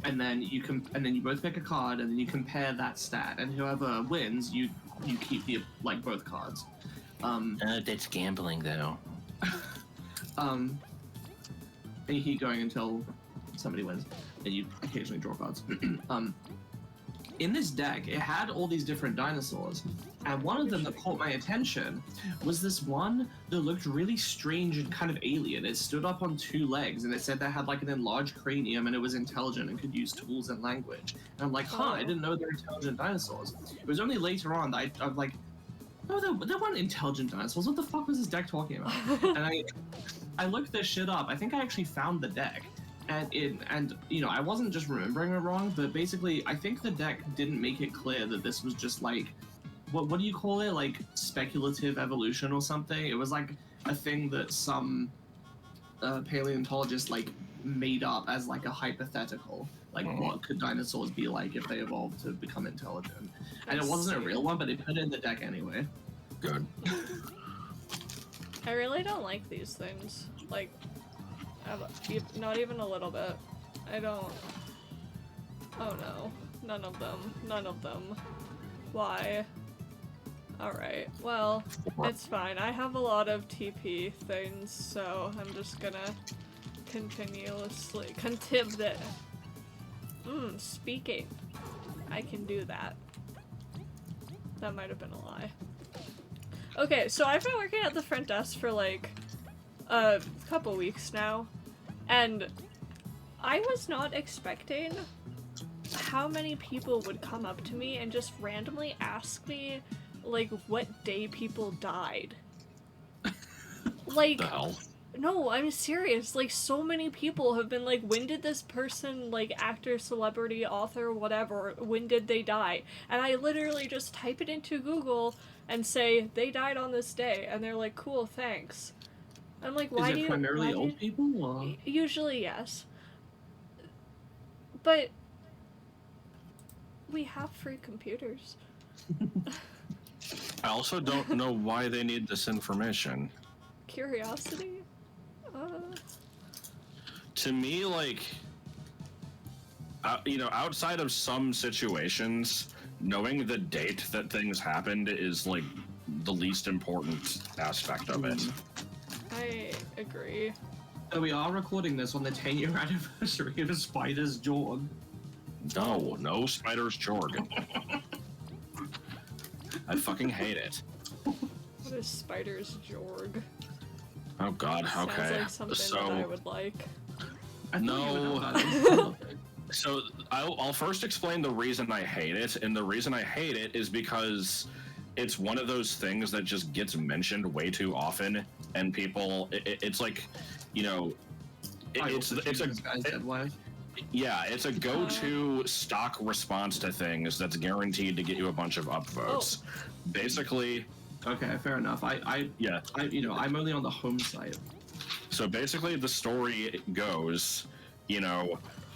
and then you both pick a card, and then you compare that stat, and whoever wins, you keep both cards. That's gambling, though. And you keep going until somebody wins, and you occasionally draw cards. In this deck, it had all these different dinosaurs, and one of them that caught my attention was this one that looked really strange and kind of alien. It stood up on two legs, and it said that it had like an enlarged cranium, and it was intelligent and could use tools and language. And I'm like, I didn't know they were intelligent dinosaurs. It was only later on that I'm like, no, they weren't intelligent dinosaurs. What the fuck was this deck talking about? And I looked this shit up. I think I actually found the deck. And I wasn't just remembering it wrong, but basically, I think the deck didn't make it clear that this was just like, what do you call it? Like speculative evolution or something? It was like a thing that some paleontologist like made up as like a hypothetical. Like, what could dinosaurs be like if they evolved to become intelligent? And it wasn't a real one, but they put it in the deck anyway. Good. I really don't like these things. Like, not even a little bit. I don't. Oh no. None of them. None of them. Why? Alright, well, it's fine. I have a lot of TP things, so I'm just gonna continuously speaking. I can do that. That might have been a lie. Okay, so I've been working at the front desk for like a couple weeks now, and I was not expecting how many people would come up to me and just randomly ask me like what day people died. Like, The hell? no, I'm serious. Like, so many people have been like, when did this person, like, actor, celebrity, author, whatever, when did they die? And I literally just type it into Google and say, they died on this day. And they're like, cool, thanks. I'm like, why Is it primarily old people? Or? Usually, yes. But we have free computers. I also don't know why they need this information. Curiosity? To me, like, outside of some situations, knowing the date that things happened is, like, the least important aspect of it. I agree. So we are recording this on the 10-year anniversary of Spider's Jorg. No Spider's Jorg. I fucking hate it. What is Spider's Jorg? Oh god, okay. Sounds like something that I would like. I thought you would know No. about it. So I'll first explain the reason I hate it, and the reason I hate it is because it's one of those things that just gets mentioned way too often, and people, it's like, it's a guy's dead wife. Yeah, it's a go-to stock response to things that's guaranteed to get you a bunch of upvotes. Basically, okay, fair enough. I'm only on the home site. So basically, the story goes,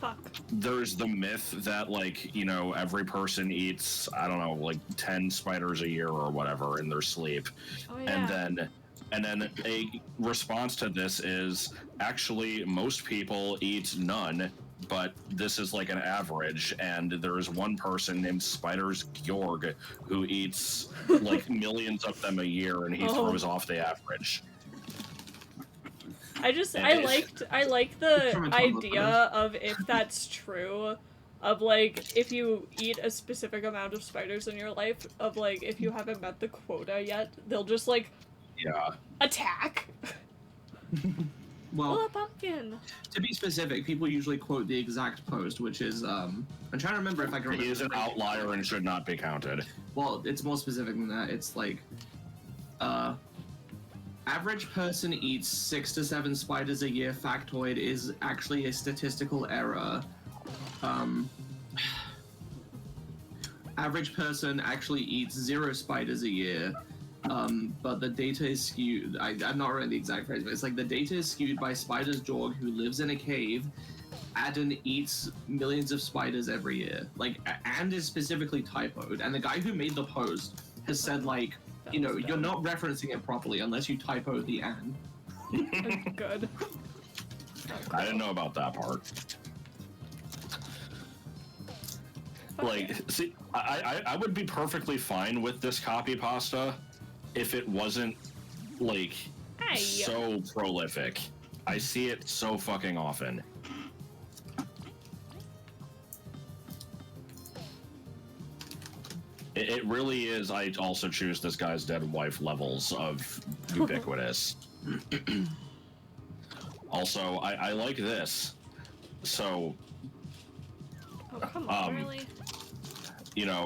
Fuck. there's the myth that like every person eats, I don't know, like 10 spiders a year or whatever in their sleep. Oh, yeah. And then a response to this is actually most people eat none, but this is like an average, and there's one person named Spiders Georg who eats like millions of them a year, and he throws off the average. I like the idea of, if that's true, of like if you eat a specific amount of spiders in your life, of like if you haven't met the quota yet, they'll just like attack. Well, a pumpkin. To be specific, people usually quote the exact post, which is I'm trying to remember if I can remember. He is an outlier and should not be counted. Well, it's more specific than that. It's like average person eats 6 to 7 spiders a year. Factoid is actually a statistical error. Average person actually eats 0 spiders a year. But the data is skewed. I'm not remembering the exact phrase, but it's like the data is skewed by Spider's Jorg, who lives in a cave, and eats millions of spiders every year. Like, and is specifically typoed. And the guy who made the post has said, like, you're not referencing it properly unless you typo the and. Good. I didn't know about that part. Like, see, I would be perfectly fine with this copy pasta if it wasn't, like, so prolific. I see it so fucking often. It really is. I also choose this guy's dead wife levels of ubiquitous. Also, I like this. So, oh, come on, really?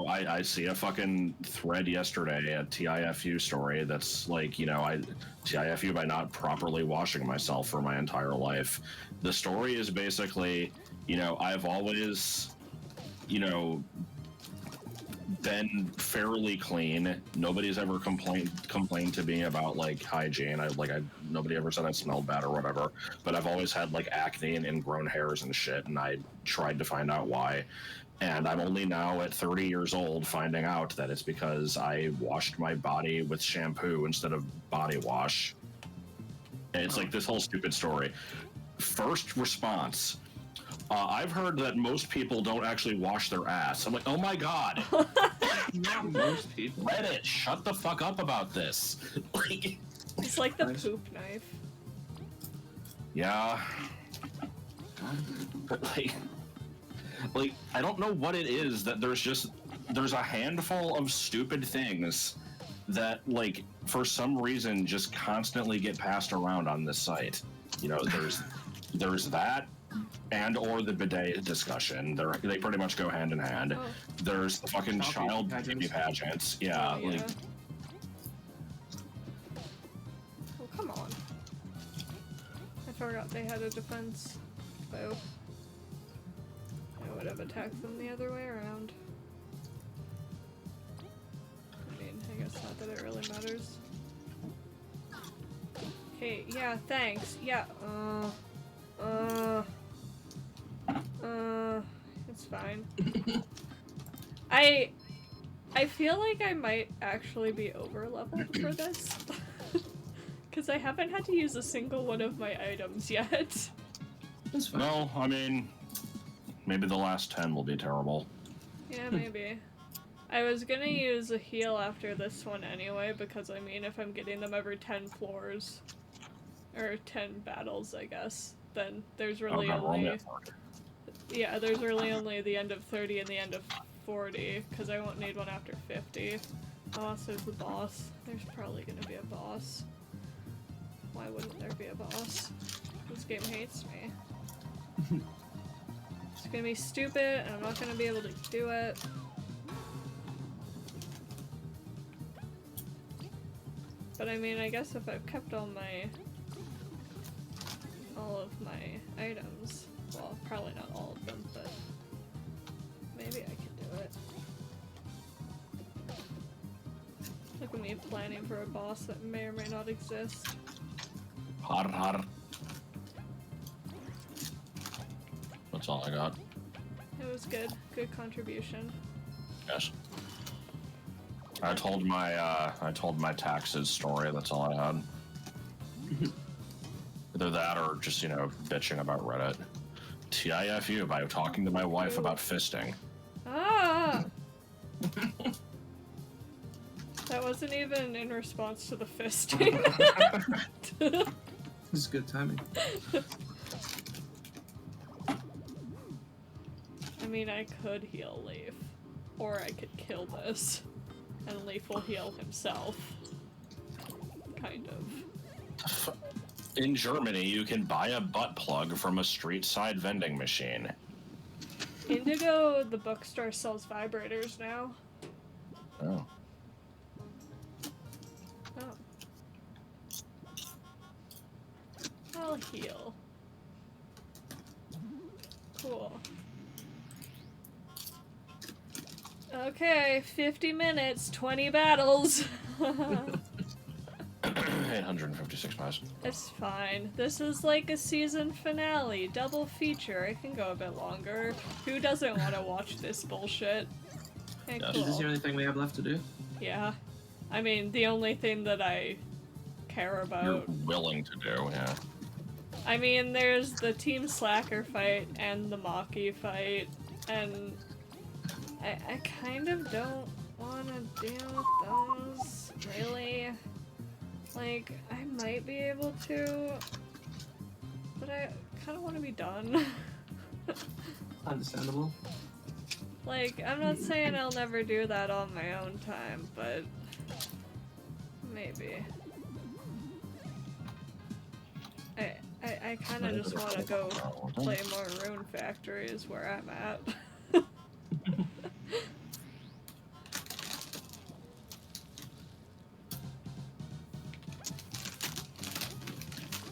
I see a fucking thread yesterday, a TIFU story that's like, I TIFU by not properly washing myself for my entire life. The story is basically, I've always, been fairly clean. Nobody's ever complained to me about like hygiene. Nobody ever said I smelled bad or whatever. But I've always had like acne and ingrown hairs and shit, and I tried to find out why. And I'm only now at 30 years old finding out that it's because I washed my body with shampoo instead of body wash. And it's like this whole stupid story. First response. I've heard that most people don't actually wash their ass. I'm like, oh my god. Not most people. Reddit, shut the fuck up about this. It's like the poop knife. Yeah. But like, I don't know what it is that there's a handful of stupid things that, like, for some reason just constantly get passed around on this site. There's that, and or the bidet discussion. They pretty much go hand in hand. Oh. There's the fucking child beauty pageants. Yeah, oh, like. Well, come on. I forgot they had a defense bow. I would have attacked them the other way around. I mean, I guess not that it really matters. Hey, yeah, thanks. Yeah, it's fine. I feel like I might actually be over-leveled for this. Because I haven't had to use a single one of my items yet. That's fine. No, I mean, maybe the last 10 will be terrible. Yeah, maybe. I was gonna use a heal after this one anyway, because I mean, if I'm getting them every 10 floors, or 10 battles, I guess, then there's really there's really only the end of 30 and the end of 40, because I won't need one after 50. Oh, so there's the boss. There's probably gonna be a boss. Why wouldn't there be a boss? This game hates me. It's gonna be stupid, and I'm not gonna be able to do it. But I mean, I guess if I've kept all all of my items. Well, probably not all of them, but maybe I can do it. Look at me planning for a boss that may or may not exist. Har har. That's all I got. It was good. Good contribution. Yes. I told my taxes story. That's all I had. Either that or just, you know, bitching about Reddit. TIFU by talking to my wife about fisting. Ah! That wasn't even in response to the fisting. This is good timing. I mean, I could heal Leaf. Or I could kill this. And Leaf will heal himself. Kind of. In Germany, you can buy a butt plug from a street side vending machine. Indigo, the bookstore, sells vibrators now. Oh. Oh. I'll heal. Cool. Okay, 50 minutes, 20 battles. 856 miles. It's fine. This is like a season finale, double feature. It can go a bit longer. Who doesn't want to watch this bullshit? Okay, Yes. cool. Is this the only thing we have left to do? Yeah. I mean, the only thing that I care You're about. willing to do, yeah. I mean, there's the Team Slacker fight and the Maki fight, and I kind of don't want to deal with those, really. Like, I might be able to, but I kind of want to be done. Understandable. Like, I'm not saying I'll never do that on my own time, but maybe. I kind of just want to go play more Rune Factory is where I'm at.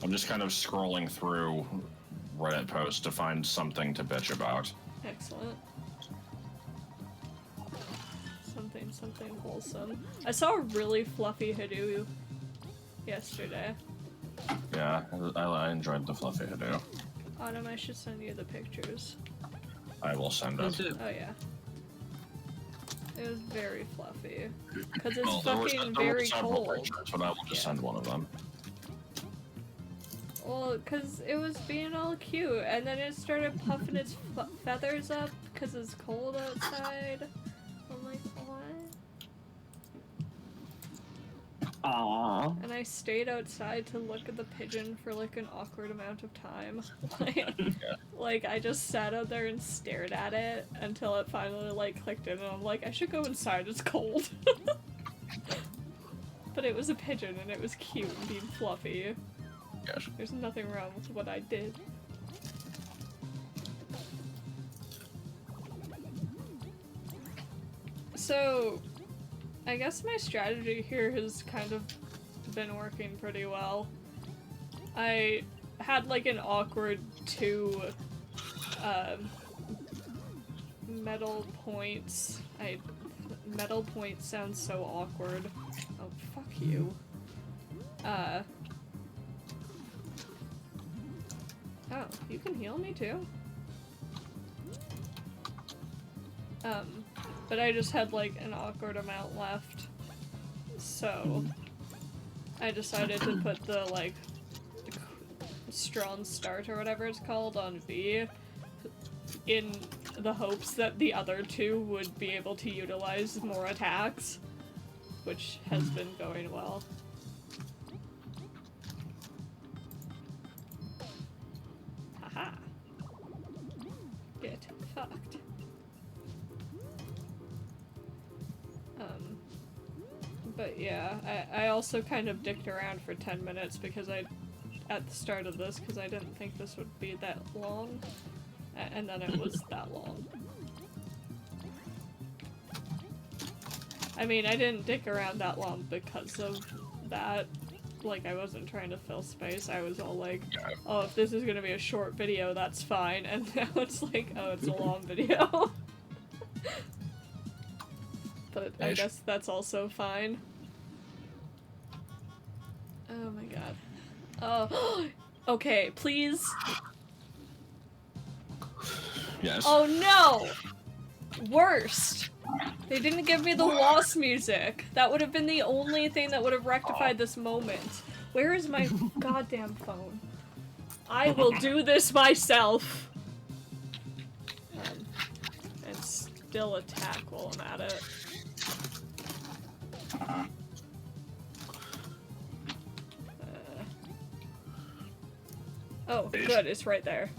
I'm just kind of scrolling through Reddit posts to find something to bitch about. Excellent. Something wholesome. I saw a really fluffy Hadou yesterday. Yeah, I enjoyed the fluffy Hadou. Autumn, I should send you the pictures. I will send it. Oh yeah. It was very fluffy. Because it's Well, there were fucking several very cold. pictures, but I will just send one of them. Well, because it was being all cute, and then it started puffing its feathers up because it's cold outside. I'm like, what? Aww. And I stayed outside to look at the pigeon for like an awkward amount of time. Like, I just sat out there and stared at it until it finally like clicked in, and I'm like, I should go inside, it's cold. But it was a pigeon and it was cute and being fluffy. Yes. There's nothing wrong with what I did. So, I guess my strategy here has kind of been working pretty well. I had like an awkward 2 metal points. Metal points sounds so awkward. Oh, fuck you. Oh, you can heal me too? But I just had like an awkward amount left. So I decided to put the like strong start or whatever it's called on V in the hopes that the other 2 would be able to utilize more attacks, which has been going well. Haha. Get fucked. But yeah, I also kind of dicked around for 10 minutes because at the start of this, because I didn't think this would be that long, and then it was that long. I mean, I didn't dick around that long because of that. like, I wasn't trying to fill space. I was all like, oh, if this is gonna be a short video, that's fine. And now it's like, oh, it's a long video. But I guess that's also fine. Oh my god. Oh, okay, please. Yes. Oh no! Worst. They didn't give me the lost music. That would have been the only thing that would have rectified this moment. Where is my goddamn phone? I will do this myself. And still attack while I'm at it. Oh, good, it's right there.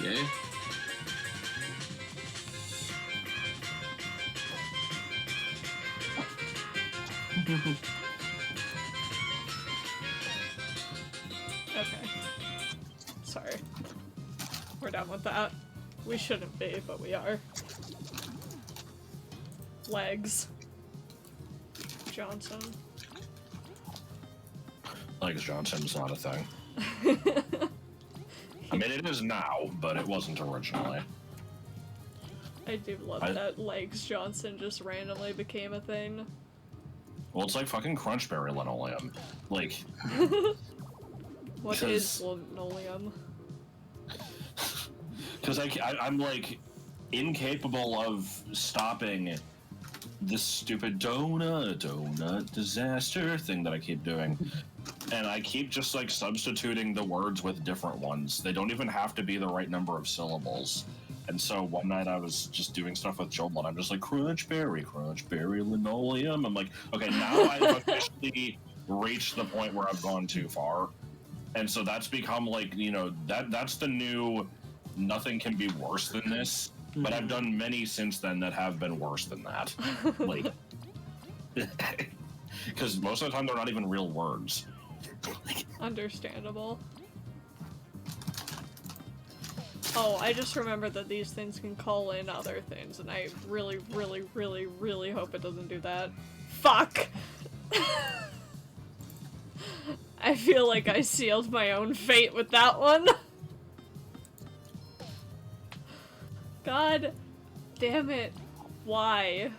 Yay. Okay. Sorry. We're done with that. We shouldn't be, but we are. Legs. Johnson. Legs Johnson's not a thing. I mean, it is now, but it wasn't originally. I do love that Legs Johnson just randomly became a thing. Well, it's like fucking Crunchberry linoleum. Like... What is linoleum? Because I'm, like, incapable of stopping this stupid donut disaster thing that I keep doing. And I keep just, like, substituting the words with different ones. They don't even have to be the right number of syllables. And so one night I was just doing stuff with Joel, and I'm just like, Crunchberry linoleum. I'm like, okay, now I've officially reached the point where I've gone too far. And so that's become, like, you know, that's the new nothing can be worse than this. But I've done many since then that have been worse than that. Like, because most of the time they're not even real words. Understandable. Oh, I just remembered that these things can call in other things, and I really, really, really, really hope it doesn't do that. Fuck! I feel like I sealed my own fate with that one. God damn it. Why?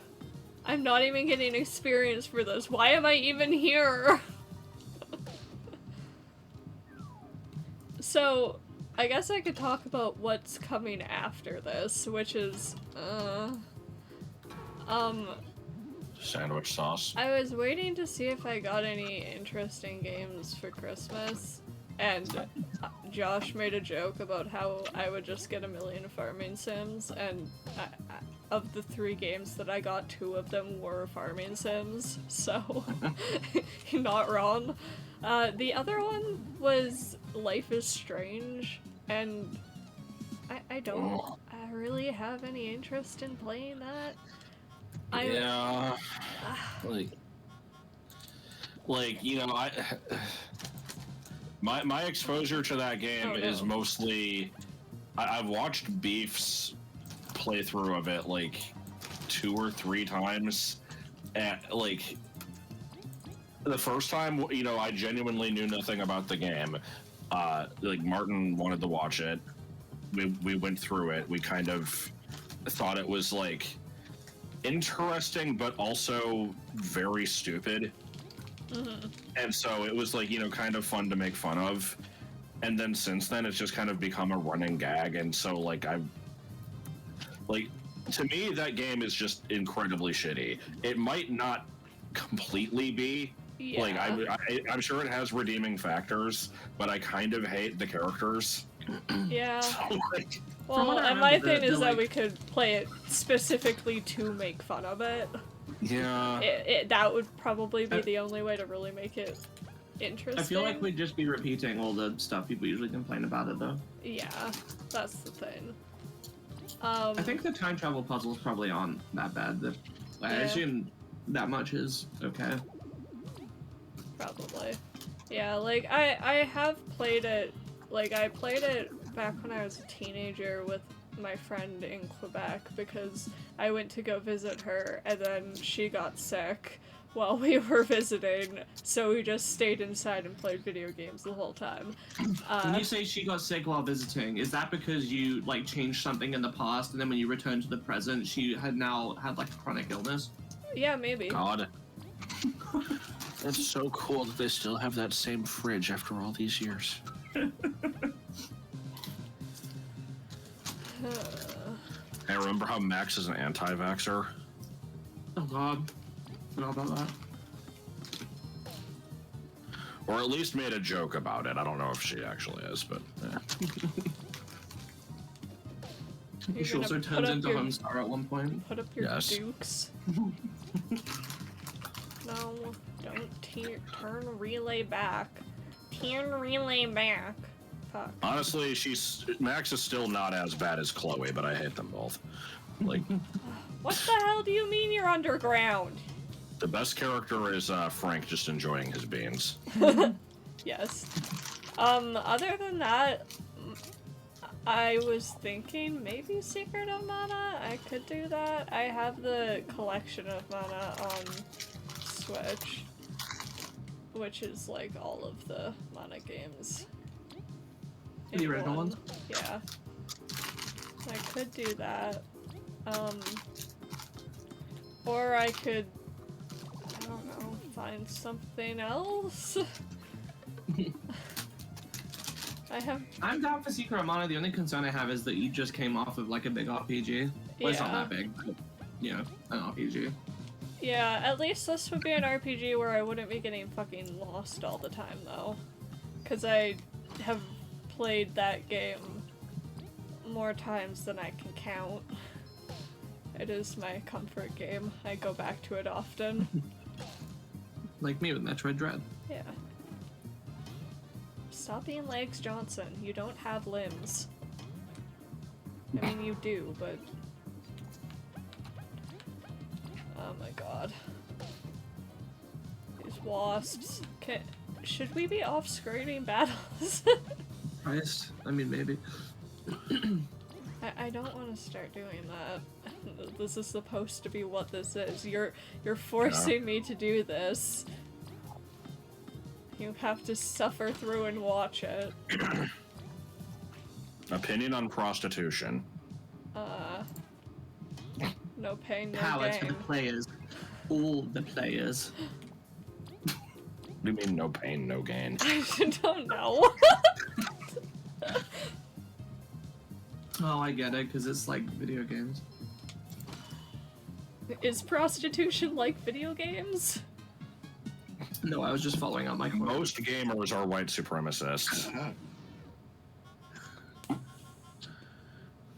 I'm not even getting experience for this. Why am I even here? So, I guess I could talk about what's coming after this, which is, Sandwich sauce. I was waiting to see if I got any interesting games for Christmas, and Josh made a joke about how I would just get a million farming sims, and of the 3 games that I got, 2 of them were farming sims, so you're not wrong. The other one was Life is Strange, and I don't really have any interest in playing that. Yeah, like you know, my exposure to that game is mostly I've watched Beef's playthrough of it like 2 or 3 times, and like the first time, you know, I genuinely knew nothing about the game. Like Martin wanted to watch it. We went through it. We kind of thought it was like interesting, but also very stupid. And so it was like, you know, kind of fun to make fun of. And then since then, it's just kind of become a running gag. And so like to me, that game is just incredibly shitty. It might not completely be. Yeah. Like, I'm sure it has redeeming factors, but I kind of hate the characters. Yeah. So, like, well, and my thing is that we could play it specifically to make fun of it. Yeah. That would probably be the only way to really make it interesting. I feel like we'd just be repeating all the stuff people usually complain about it, though. Yeah, that's the thing. I think the time travel puzzles probably aren't that bad. I assume that much is okay. Probably. Yeah, like, I have played it, like, I played it back when I was a teenager with my friend in Quebec because I went to go visit her and then she got sick while we were visiting, so we just stayed inside and played video games the whole time. When you say she got sick while visiting, is that because you like changed something in the past and then when you returned to the present she had now had like a chronic illness? Yeah, maybe. God. That's so cool that they still have that same fridge after all these years. Hey, remember how Max is an anti-vaxxer? Oh god. Forgot about that. Or at least made a joke about it. I don't know if she actually is, but You're She also gonna put turns up into your- Homestar at one point. Put up your Yes. dukes. No, don't turn relay back. Turn relay back. Fuck. honestly, Max is still not as bad as Chloe, but I hate them both. Like, What the hell do you mean you're underground? the best character is Frank just enjoying his beans. Yes. Other than that, I was thinking maybe Secret of Mana? I could do that. I have the collection of Mana on Switch, which is like all of the Mana games. in The original one. ones? Yeah. I could do that. Or I could, I don't know, find something else? I'm down for Secret of Mana. The only concern I have is that you just came off of like a big RPG. Well, it's not Yeah. that big, but you know, an RPG. Yeah, at least this would be an RPG where I wouldn't be getting fucking lost all the time, though. Because I have played that game more times than I can count. It is my comfort game. I go back to it often. Like me with Metroid Dread. Yeah. Stop being Legs Johnson. You don't have limbs. I mean, you do, but... Oh my god. These wasps. Should we be off-screening battles? Christ. I mean, maybe. I don't want to start doing that. This is supposed to be what this is. You're forcing me to do this. You have to suffer through and watch it. Opinion on prostitution. No pain, no Power to the gain. players. All the players. What do you mean, no pain, no gain? I don't know. Oh, I get it, because it's like video games. Is prostitution like video games? No, I was just following up my quote. Most gamers are white supremacists.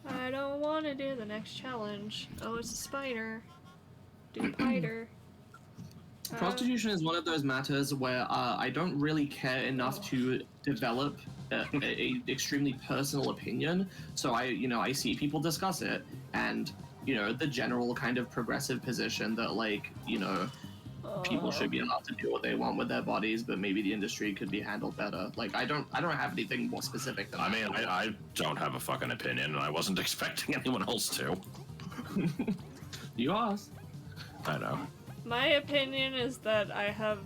I don't want to do the next challenge. Oh, it's a spider. Do spider. Prostitution is one of those matters where I don't really care enough to develop a extremely personal opinion. So I see people discuss it, and the general kind of progressive position that people should be allowed to do what they want with their bodies, but maybe the industry could be handled better. Like I don't have anything more specific than I that. mean, I don't have a fucking opinion, and I wasn't expecting anyone else to. You asked. I know. My opinion is that I have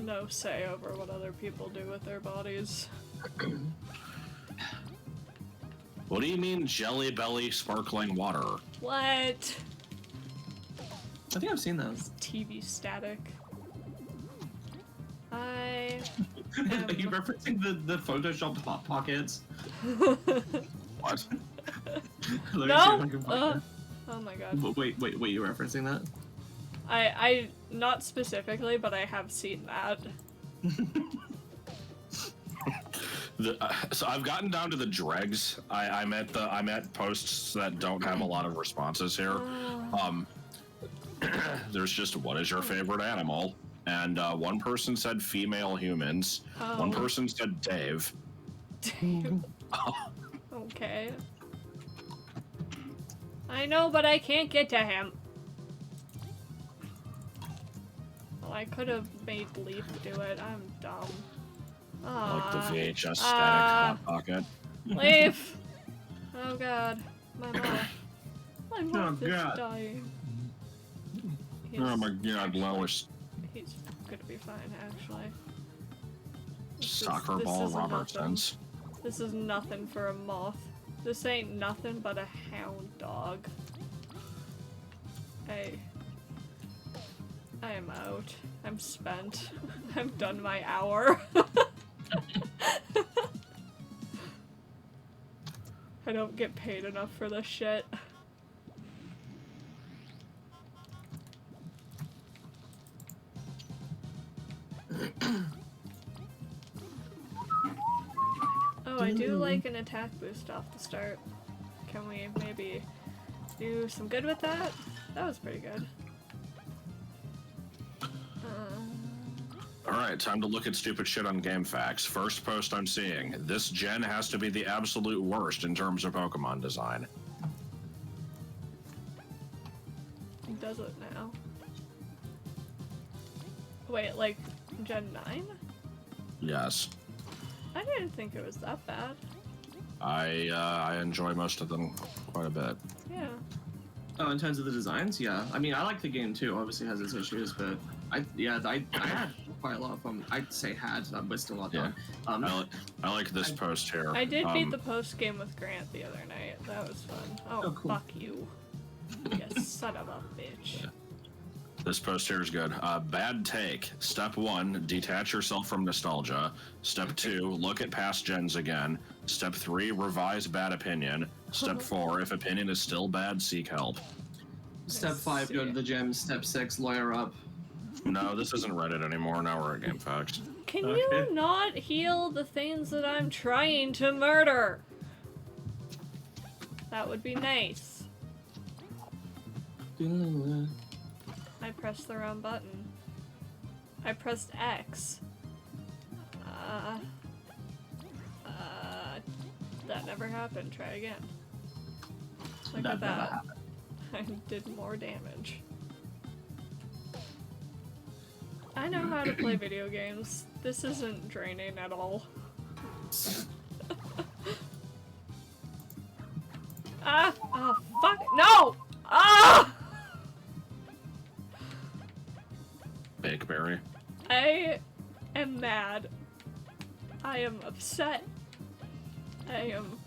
no say over what other people do with their bodies. What do you mean, Jelly Belly sparkling water? What? I think I've seen that. TV static. I Are you referencing the photoshopped hot pockets? What? Let me see if No! I can find it. Oh my god. Wait, you're referencing that? I not specifically, but I have seen that. So I've gotten down to the dregs. I'm at posts that don't have a lot of responses here. There's just, what is your favorite animal? And one person said female humans. Oh. One person said Dave. Okay. I know, but I can't get to him. Well, I could have made Leaf do it. I'm dumb. Like the Ah. VHS static hot pocket. Leave! Oh god. My moth. My moth is God. dying. Oh my god, Lois. He's gonna be fine, actually. Soccer this ball is Robertsons. This is nothing for a moth. This ain't nothing but a hound dog. I am out. I'm spent. I've done my hour. I don't get paid enough for this shit. Oh, I do like an attack boost off the start. Can we maybe do some good with that? That was pretty good. Alright, time to look at stupid shit on GameFAQs. First post I'm seeing. This gen has to be the absolute worst in terms of Pokemon design. Does it now? Wait, like Gen 9? Yes. I didn't think it was that bad. I enjoy most of them quite a bit. Yeah. Oh, in terms of the designs, yeah. I mean, I like the game too. Obviously, it has its issues, but I had quite a lot of them. I'd say had, but still not done. I like this post here. I did beat the post game with Grant the other night. That was fun. Oh, cool. fuck you. You son of a bitch. Yeah. This post here is good. Bad take. Step 1, detach yourself from nostalgia. Step 2, look at past gens again. Step 3, revise bad opinion. Step 4, if opinion is still bad, seek help. Step 5, go to the gym. Step 6, lawyer up. No, this isn't Reddit anymore. Now we're at GameFAQs. Can you not heal the things that I'm trying to murder? That would be nice. I pressed the wrong button. I pressed X. That never happened. Try again. Look at that. I did more damage. I know how to play video games. This isn't draining at all. Ah! Oh, fuck! No! Ah! Bakeberry. I am mad. I am upset. I am...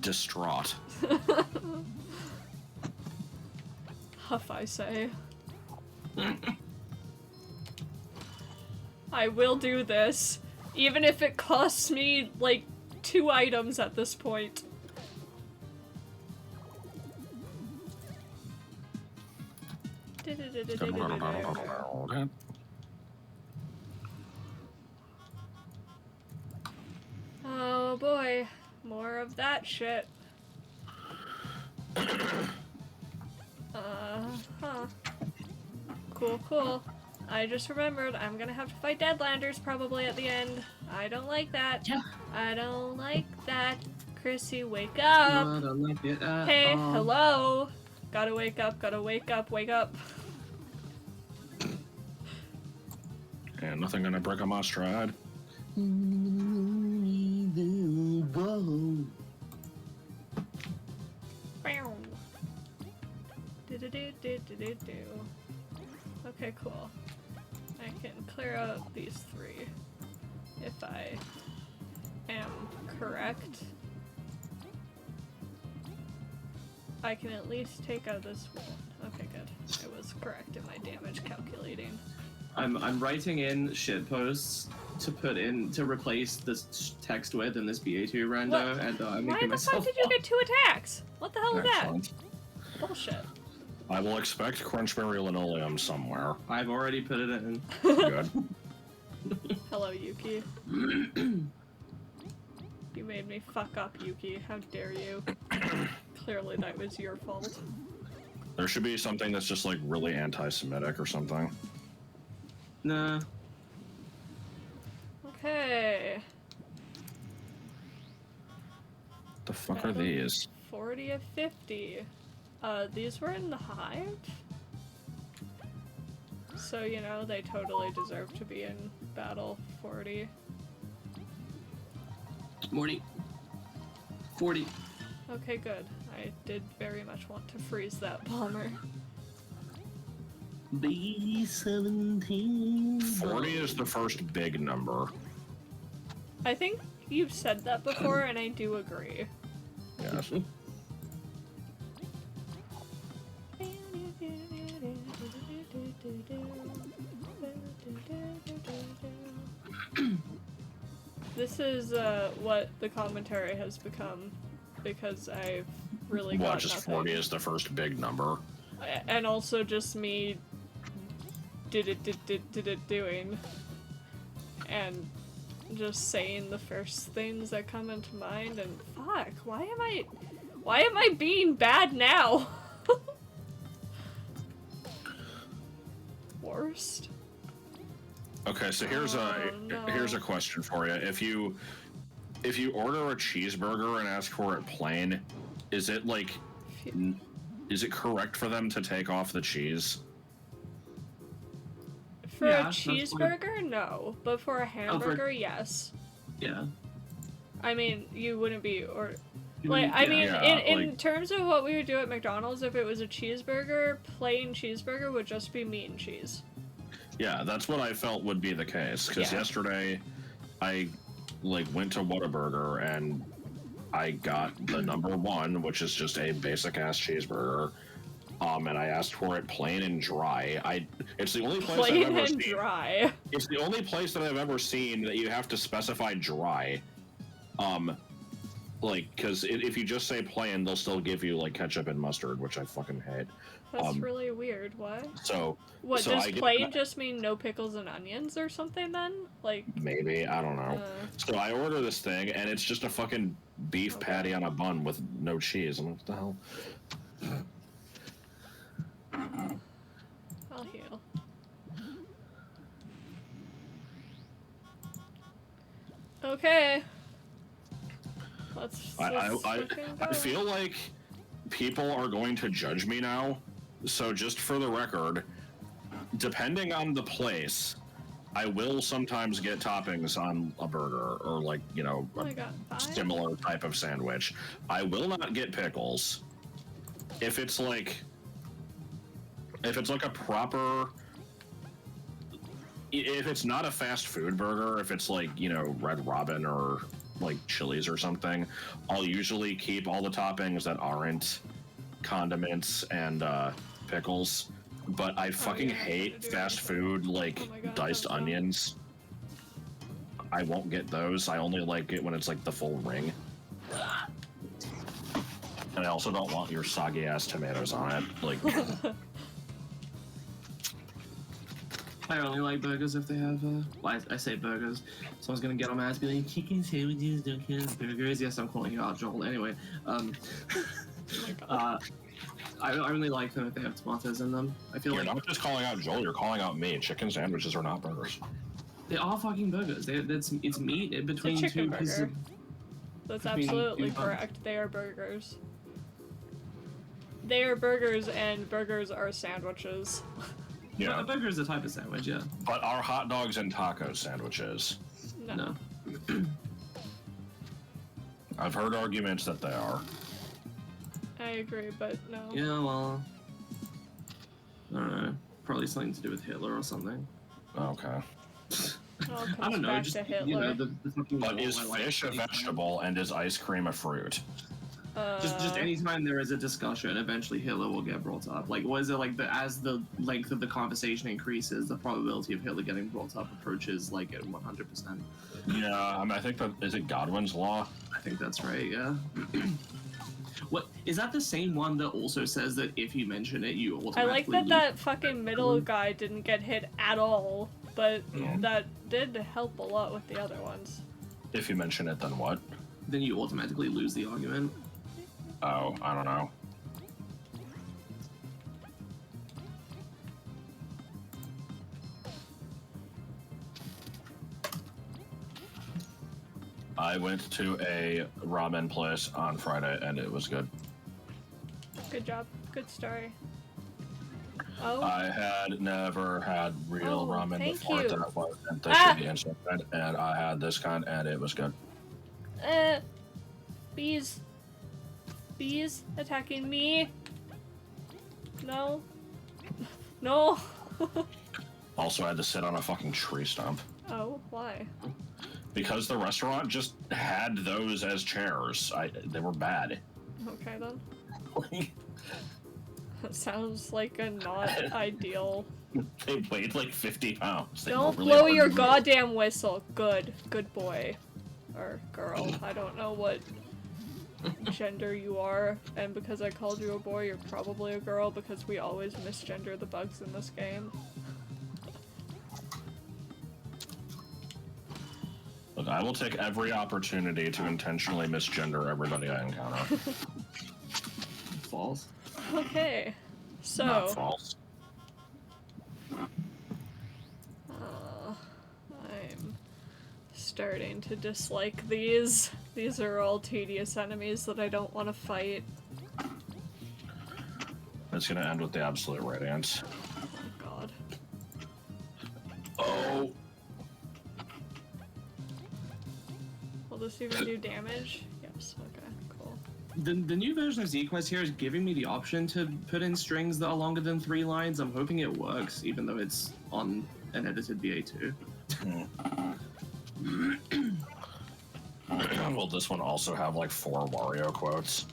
Distraught. Huff, I say. I will do this, even if it costs me, like, 2 items at this point. Oh boy, more of that shit. Huh. Cool, cool. I just remembered I'm gonna have to fight Deadlanders probably at the end. I don't like that. Yeah. I don't like that. Chrissy, wake up! No, I don't like it at Hey, all. hello! Gotta wake up, wake up. Yeah, nothing gonna break on my stride. Bow. Do-do-do-do-do-do-do. Okay, cool. I can clear out these 3 if I am correct. I can at least take out this one. Okay, good. I was correct in my damage calculating. I'm writing in shit posts to put in to replace this text with in this BA2 rando, What? and I'm Why making the fuck myself. did you get 2 attacks? What the hell is that? Excellent. Bullshit. I will expect Crunchberry Linoleum somewhere. I've already put it in. Good. Hello, Yuki. You made me fuck up, Yuki. How dare you? Clearly that was your fault. There should be something that's just like really anti-Semitic or something. Nah. Okay. The fuck are these? 40 of 50. These were in the hive? So, you know, they totally deserve to be in battle 40. Morty. 40. Okay, good. I did very much want to freeze that bomber. B17. 40 is the first big number. I think you've said that before, and I do agree. Yes. This is what the commentary has become, because I've really got Just nothing. 40 is the first big number. And also just me doing and just saying the first things that come into mind, and fuck, why am I being bad now? Worst. Okay, so here's a question for you. If you order a cheeseburger and ask for it plain, is it like is it correct for them to take off the cheese? For Yeah, a that's fine. cheeseburger, no, but for a hamburger, yes. Yeah. I mean, you wouldn't be, or You like, wouldn't- I yeah. mean, Yeah, in like- terms of what we would do at McDonald's, if it was a cheeseburger, plain cheeseburger would just be meat and cheese. Yeah, that's what I felt would be the case. Because Yeah. yesterday, I went to Whataburger and I got the number one, which is just a basic ass cheeseburger. And I asked for it plain and dry. It's the only place I've Plain ever and seen. dry. It's the only place that I've ever seen that you have to specify dry. Because if you just say plain, they'll still give you like ketchup and mustard, which I fucking hate. That's really weird. What? So What, so does I get- plain just mean no pickles and onions or something then? Like, maybe, I don't know. So I order this thing, and it's just a fucking beef patty on a bun with no cheese. I'm like, what the hell? I'll heal. Okay. Let's I fucking go. feel like people are going to judge me now. So just for the record, depending on the place, I will sometimes get toppings on a burger or Oh a my God, 5? similar type of sandwich. I will not get pickles. If it's like a proper, if it's not a fast food burger, if it's like, Red Robin or like Chili's or something, I'll usually keep all the toppings that aren't condiments and pickles. But I fucking yeah, I hate gotta do fast everything. food, like Oh my God, diced that's dumb. onions. I won't get those. I only like it when it's like the full ring. And I also don't want your soggy ass tomatoes on it. Like, I only like burgers if they have, I say burgers. Someone's gonna get on my ass and be like, chicken sandwiches don't count as burgers. Yes, I'm calling you out, Joel. Anyway, Oh my God. I only like them if they have tomatoes in them. I feel you're like not just calling out Joel, you're calling out me. Chicken sandwiches are not burgers. they are fucking burgers. It's meat in between chicken two pieces of... burger. That's between absolutely two buns. correct. They are burgers. They are burgers, and burgers are sandwiches. Yeah. A burger is a type of sandwich, yeah. But are hot dogs and tacos sandwiches? No. No. I've heard arguments that they are. I agree, but no. Yeah, well... I don't know. Probably something to do with Hitler or something. Okay. It all comes I don't know, back just, to Hitler. you know, the fucking... But is I like fish a anytime- vegetable and is ice cream a fruit? Just anytime there is a discussion, eventually Hitler will get brought up. Like, what is it like? As the length of the conversation increases, the probability of Hitler getting brought up approaches like at 100%. Yeah, I mean, I think that is it Godwin's law. I think that's right. Yeah. What is that? The same one that also says that if you mention it, you I automatically. like that lose? that fucking middle guy didn't get hit at all, but Yeah. that did help a lot with the other ones. If you mention it, then what? Then you automatically lose the argument. Oh, I don't know. I went to a ramen place on Friday and it was good. Good job. Good story. Oh. I had never had real ramen thank before you. that wasn't the Ah! shitty instant kind, and I had this kind, and it was good. Bees. Bees attacking me. No. No. Also, I had to sit on a fucking tree stump. Oh, why? Because the restaurant just had those as chairs. They were bad. Okay then. That sounds like a not ideal. They weighed like 50 pounds. They Don't were really blow hard your to move. goddamn whistle. Good. Good boy. Or girl. I don't know what gender you are. And because I called you a boy, you're probably a girl because we always misgender the bugs in this game. Look, I will take every opportunity to intentionally misgender everybody I encounter. False. Okay. So. Not false. I'm starting to dislike these. These are all tedious enemies that I don't want to fight. It's gonna end with the absolute radiance. Oh god. Oh! Will this even do damage? Yes, okay, cool. The new version of Z-Quest here is giving me the option to put in strings that are longer than 3 lines. I'm hoping it works, even though it's on an edited BA2. Will this one also have like 4 Wario quotes?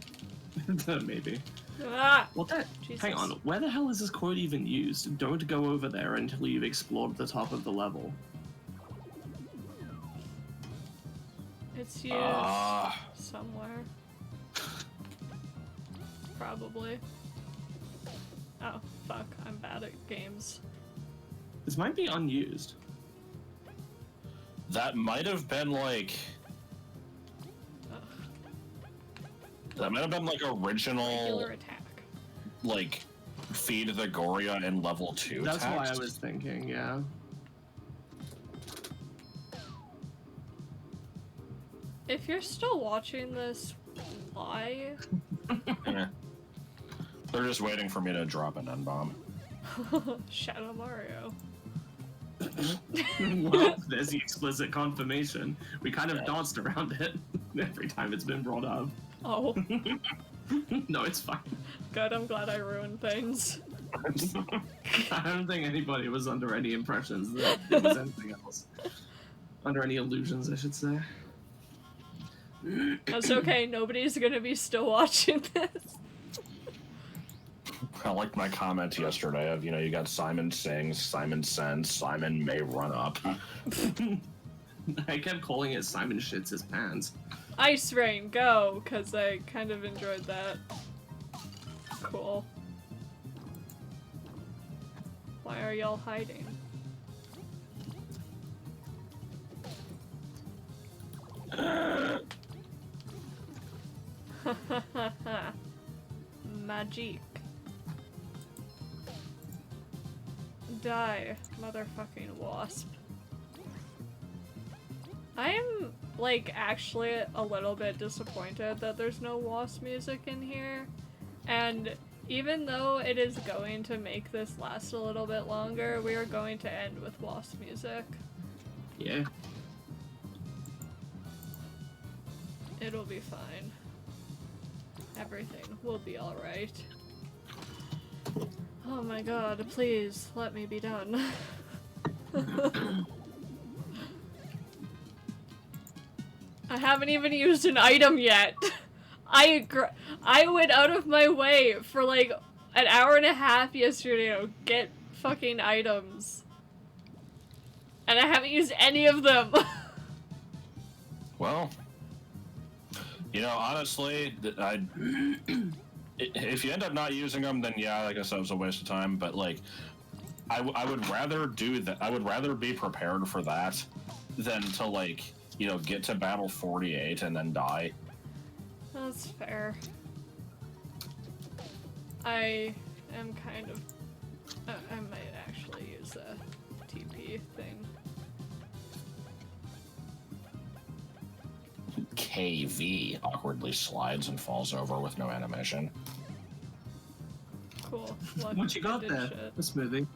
Maybe. Ah! Well, Jesus. hang on. Where the hell is this quote even used? Don't go over there until you've explored the top of the level. It's used somewhere. Probably. Oh, fuck. I'm bad at games. This might be unused. That might have been like... That might have been like original, Regular attack. like, feed the Goria in level 2 That's text. why I was thinking, yeah. If you're still watching this, why? Yeah. They're just waiting for me to drop an N-bomb. Shadow Mario. Well, there's the explicit confirmation. We kind of danced around it every time it's been brought up. Oh, No, it's fine. good. I'm glad I ruined things. I don't think anybody was under any impressions that it was anything else. Under any illusions, I should say. That's okay. Nobody's gonna be still watching this. I liked my comment yesterday of, you got Simon sings, Simon sends, Simon may run up. I kept calling it Simon shits his pants. Ice Rain, go! Because I kind of enjoyed that. Cool. Why are y'all hiding? Magic. Die, motherfucking wasp. I am, like, actually a little bit disappointed that there's no wasp music in here. And even though it is going to make this last a little bit longer, we are going to end with wasp music. Yeah. It'll be fine. Everything will be alright. Oh my god, please, let me be done. I haven't even used an item yet. I went out of my way for like an hour and a half yesterday to get fucking items. And I haven't used any of them. Well, honestly, if you end up not using them, then yeah, I guess that was a waste of time. But like, I would rather do that. I would rather be prepared for that than to like, get to battle 48 and then die. That's fair. I am kind of... I might actually use a TP thing. KV awkwardly slides and falls over with no animation. Cool. Look, What you I got did there? shit. A smoothie.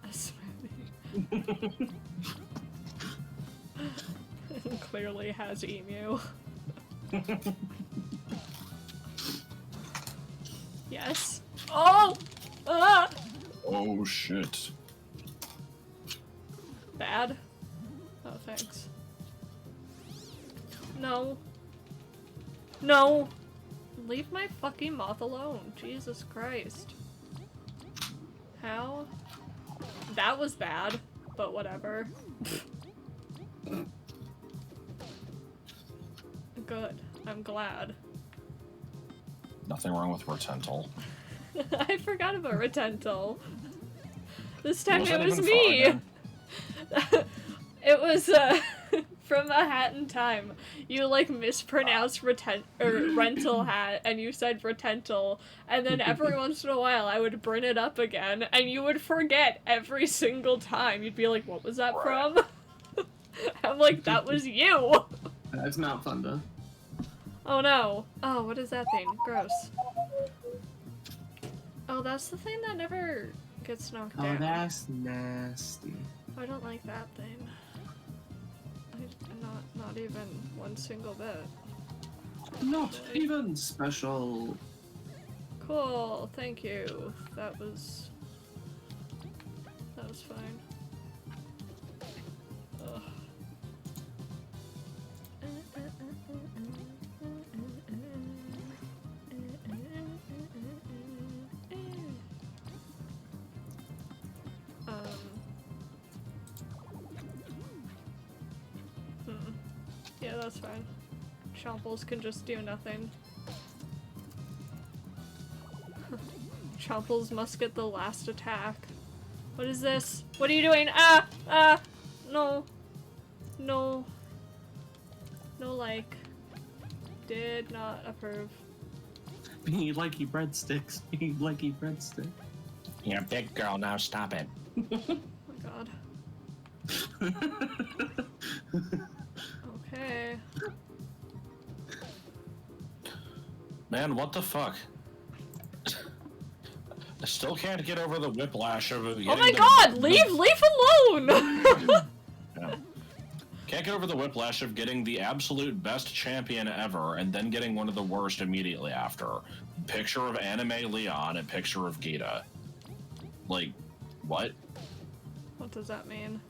A smoothie. Clearly has emu. Yes. Oh! Ah! Oh shit. Bad? Oh, thanks. No. No! Leave my fucking moth alone. Jesus Christ. How? That was bad, but whatever. Good. I'm glad. Nothing wrong with Rotental. I forgot about Rotental. This time Was it that was even me! again? It was, from A Hat in Time. You, like, mispronounced rental hat, and you said Rotental, and then every once in a while I would bring it up again, and you would forget every single time. You'd be like, what was that from? I'm like, that was you! It's Mount Thunder. Oh no. Oh, what is that thing? Gross. Oh, that's the thing that never gets knocked Oh, down. that's nasty. I don't like that thing. Not even one single bit. Not even special. Cool, thank you. That was fine. Ugh. Yeah, that's fine. Chomples can just do nothing. Chomples must get the last attack. What is this? What are you doing? Ah! Ah! No. No. No like. Did not approve. Be likey breadsticks. Be likey breadsticks. You're a big girl now. Stop it. Oh my god. Okay. Man, what the fuck? I still can't get over the whiplash of Oh my god! Leave alone! Yeah. Can't get over the whiplash of getting the absolute best champion ever and then getting one of the worst immediately after. Picture of anime Leon and picture of Gita. Like, what? What does that mean?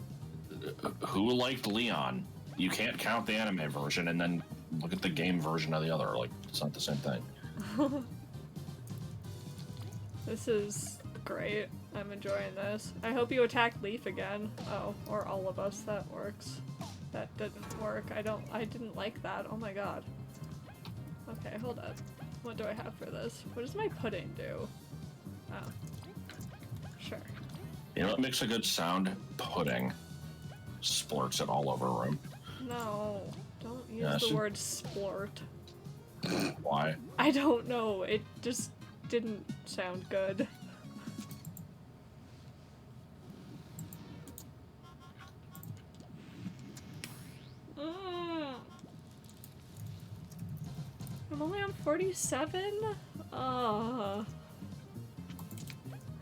Who liked Leon? You can't count the anime version and then look at the game version of the other. Like, it's not the same thing. This is great. I'm enjoying this. I hope you attack Leaf again. Oh, or all of us. That works. That didn't work. I didn't like that. Oh my god. Okay, hold up. What do I have for this? What does my pudding do? Oh. Sure. You know what makes a good sound? Pudding. Splurts it all over a room. No. Don't use Yeah, the word splort. Why? I don't know. It just didn't sound good. I'm only on 47?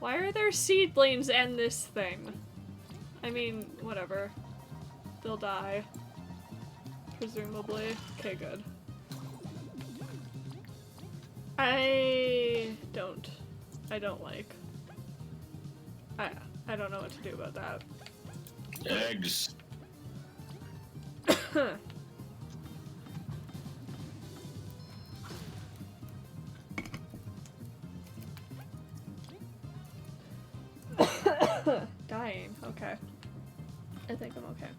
Why are there seedlings and this thing? I mean, whatever. They'll die. Presumably. Okay, good. I don't like. I don't know what to do about that. Eggs. Dying. Okay. I think I'm okay.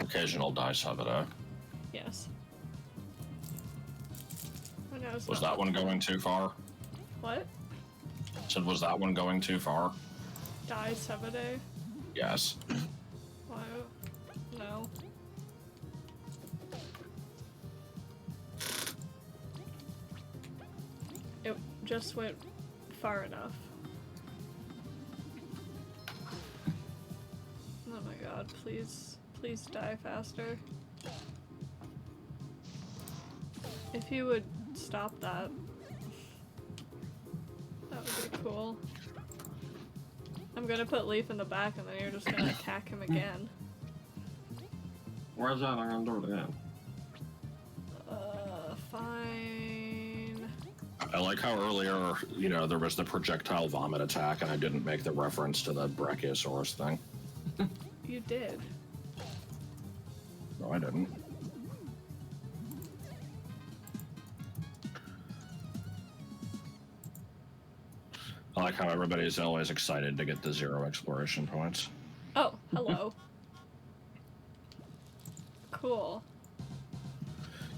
Occasional dice of it, eh? Yes. Oh, no, it's Was not that one looking- going too far? What? Said, was that one going too far? Die Sebede? Yes. Why? No. It just went far enough. Oh my god, please die faster. If you would stop that, that would be cool. I'm gonna put Leaf in the back and then you're just gonna attack him again. Where's that? I'm gonna do it again. Fine. I like how earlier, you know, there was the projectile vomit attack and I didn't make the reference to the Brachiosaurus thing. You did. No, I didn't. I like how everybody's always excited to get the 0 exploration points. Oh, hello. Cool.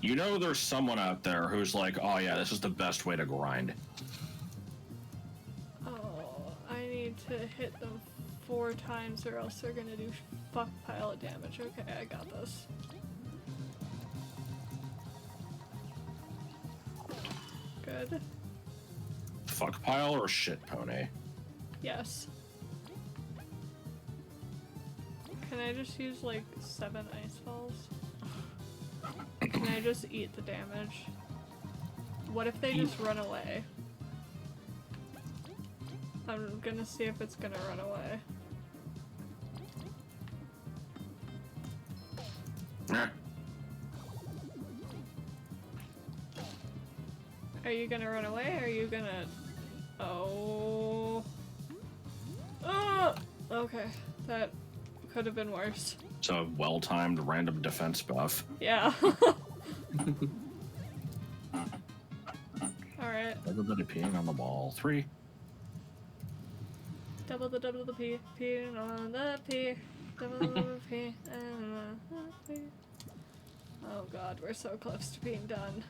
You know there's someone out there who's like, oh yeah, this is the best way to grind. Oh, I need to hit them 4 times or else they're gonna do fuck pile of damage. Okay, I got this. Good. Fuck pile or shit pony? Yes. Can I just use like 7 ice balls? Can I just eat the damage? What if they just run away? I'm gonna see if it's gonna run away. Are you gonna run away? Or are you gonna... Oh... Okay, that could have been worse. It's a well-timed random defense buff. Yeah. Alright. Everybody peeing on the ball. 3. Double the P, P on the P, double the P, and the P. Oh god, we're so close to being done.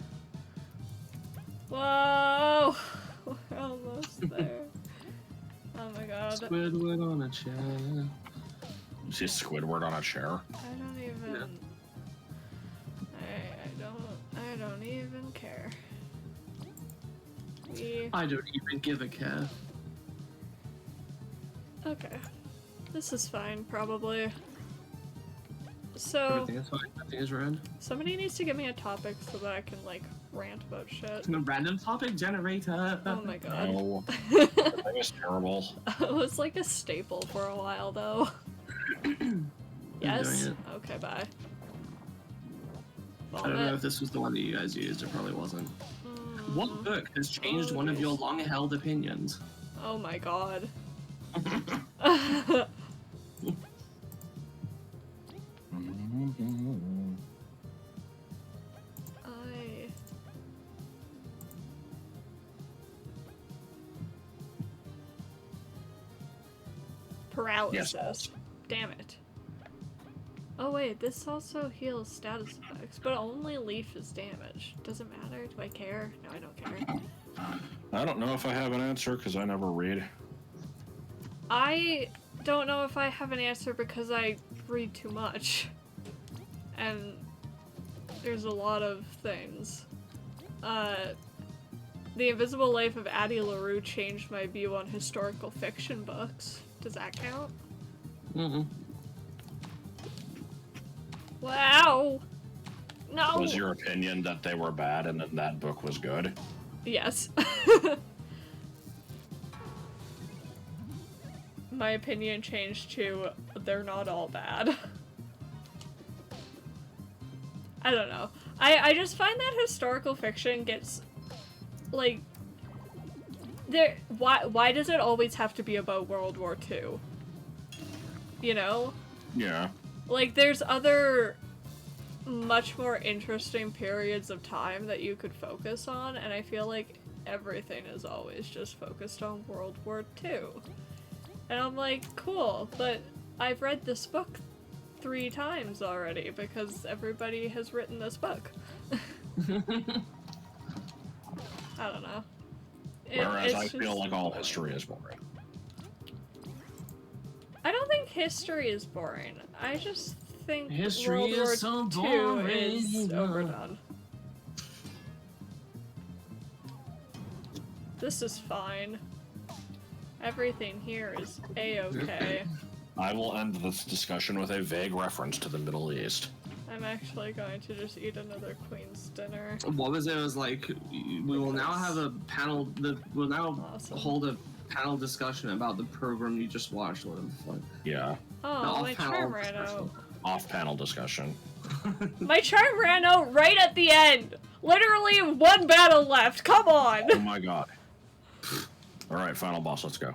Whoa! We're almost there. Oh my god. Squidward on a chair. You see Squidward on a chair? I don't even... Yeah. I don't even care. I don't even give a care. Okay. This is fine, probably. So... Everything is fine. Nothing is red. Somebody needs to give me a topic so that I can, like, rant about shit. A random topic generator. Oh my god. No. That thing is terrible. It was like a staple for a while, though. Yes? Okay, bye. I don't know if this was the one that you guys used. It probably wasn't. Mm. What book has changed one of your long-held opinions? Oh my god. Paralysis. Yes. Damn it. Oh wait, this also heals status effects, but only Leaf is damaged. Doesn't matter. Do I care? No, I don't care. I don't know if I have an answer because I never read. I don't know if I have an answer because I read too much. And there's a lot of things. The Invisible Life of Addie LaRue changed my view on historical fiction books. Does that count? Mm-mm. Wow! No! Was your opinion that they were bad and then that book was good? Yes. My opinion changed to they're not all bad. I don't know. I just find that historical fiction gets like why does it always have to be about World War II? You know? Yeah. Like there's other much more interesting periods of time that you could focus on, and I feel like everything is always just focused on World War II. And I'm like, cool, but I've read this book 3 times already because everybody has written this book. I don't know. Whereas I feel like all history is boring. I don't think history is boring. I just think History World War is so II boring. is overdone. This is fine. Everything here is a-okay. I will end this discussion with a vague reference to the Middle East. I'm actually going to just eat another Queen's dinner. What was it? It was like, we will now have a panel, we'll now Awesome. hold a panel discussion about the program you just watched. What the fuck? Yeah. Oh, my off-panel charm ran discussion. out. Off-panel discussion. My charm ran out right at the end. Literally one battle left. Come on. Oh my god. Alright, final boss, let's go.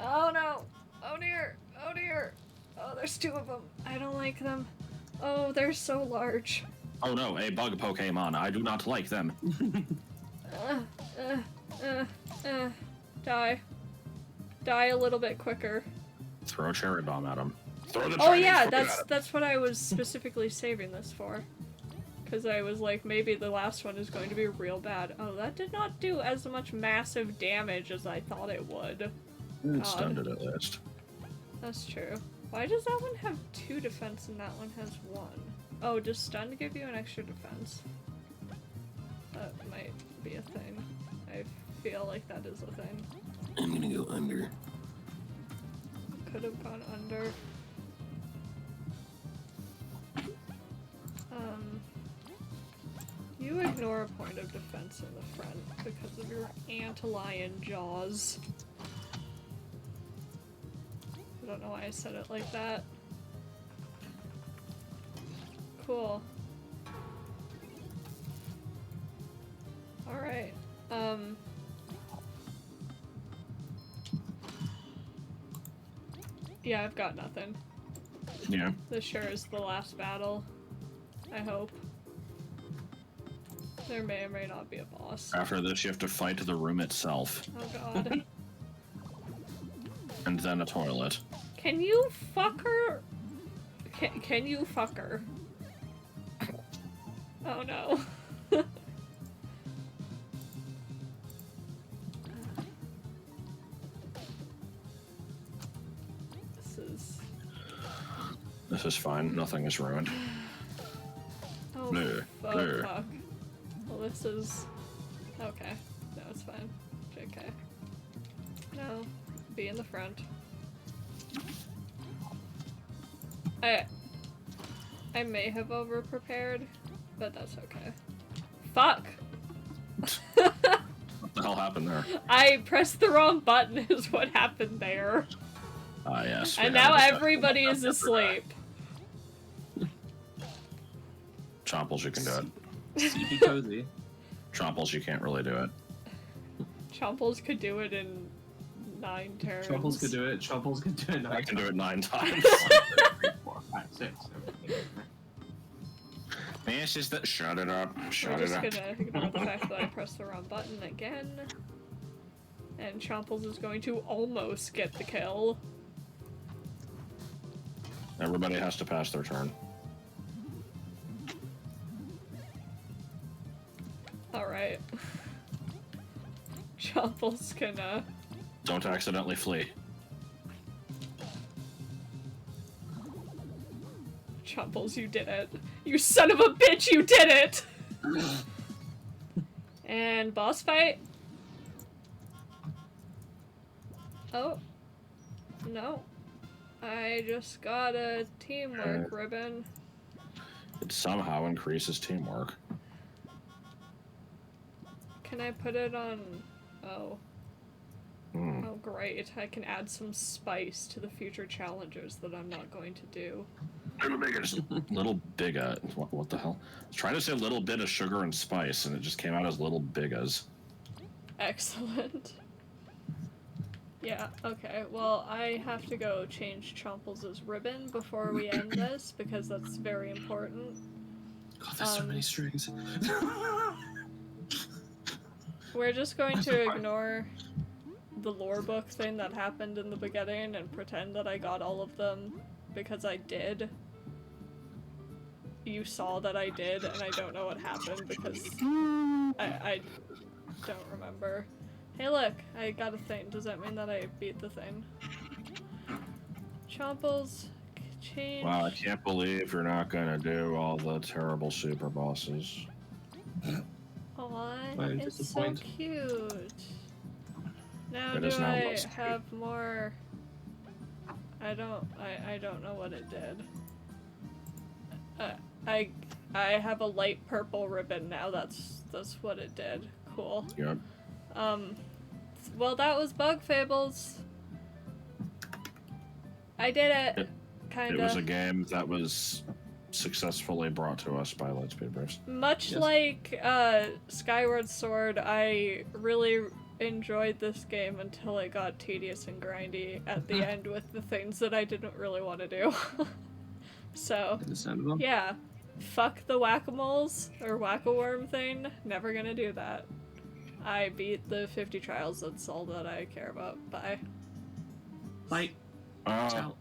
Oh no. Oh dear. Oh dear. Oh, there's two of them. I don't like them. Oh, they're so large. Oh no, a bug Pokemon. I do not like them. Die. Die a little bit quicker. Throw a cherry bomb at him. Throw the Oh Chinese yeah, fruit at him. that's what I was specifically saving this for. Because I was like, maybe the last one is going to be real bad. Oh, that did not do as much massive damage as I thought it would. It stunned it at least. That's true. Why does that one have 2 defense and that one has 1? Oh, does stun give you an extra defense? That might be a thing. I feel like that is a thing. I'm gonna go under. Could have gone under. You ignore a point of defense in the front because of your antlion jaws. I don't know why I said it like that. Cool. Alright, yeah, I've got nothing. Yeah. This sure is the last battle. I hope. There may or may not be a boss. After this, you have to fight the room itself. Oh god. And then a toilet. Can you fuck her? Can you fuck her? Oh no. This is fine. Nothing is ruined. Oh, Bleh, fuck, bleh. fuck. Well, this is... Okay. No, it's fine. JK. No. Be in the front. I may have overprepared, but that's okay. Fuck! What the hell happened there? I pressed the wrong button is what happened there. Ah, yes. And now everybody is asleep. Chomples, you can do it. Sleepy cozy. Chomples, you can't really do it. Chomples could do it in 9 turns. Chomples could do it. Chomples could do it. I can do it 9 times. 4, 5, 6, 7, 8, 9. Man, it's just that. Shut it up. Shut We're it just up. gonna ignore the fact that I pressed the wrong button again. And Chomples is going to almost get the kill. Everybody has to pass their turn. Alright. Chomples can, Don't accidentally flee. Chomples, you did it. You son of a bitch, you did it! And boss fight. Oh. No. I just got a teamwork ribbon. It somehow increases teamwork. Can I put it on... Oh. Hmm. Oh, great. I can add some spice to the future challenges that I'm not going to do. Little bigga. What the hell? I was trying to say a little bit of sugar and spice, and it just came out as little biggas. Excellent. Yeah, okay. Well, I have to go change Chomples' ribbon before we end this, because that's very important. God, there's so many strings. We're just going to ignore the lore book thing that happened in the beginning and pretend that I got all of them, because I did. You saw that I did, and I don't know what happened because I don't remember. Hey look, I got a thing. Does that mean that I beat the thing? Chomples, change. Wow, I can't believe you're not gonna do all the terrible super bosses. Aw, I'm it's so disappointed. cute. Now It do is now I most have more? I don't know what it did. I have a light purple ribbon now. That's what it did. Cool. Yep. Well, that was Bug Fables. I did it. Kinda. It was a game that was successfully brought to us by Lightspeed. Much Yes. like Skyward Sword, I really enjoyed this game until it got tedious and grindy at the end with the things that I didn't really want to do. So, Understandable. yeah. Fuck the whack-a-moles or whack-a-worm thing. Never gonna do that. I beat the 50 trials, that's all that I care about. Bye. Like, Uh, tell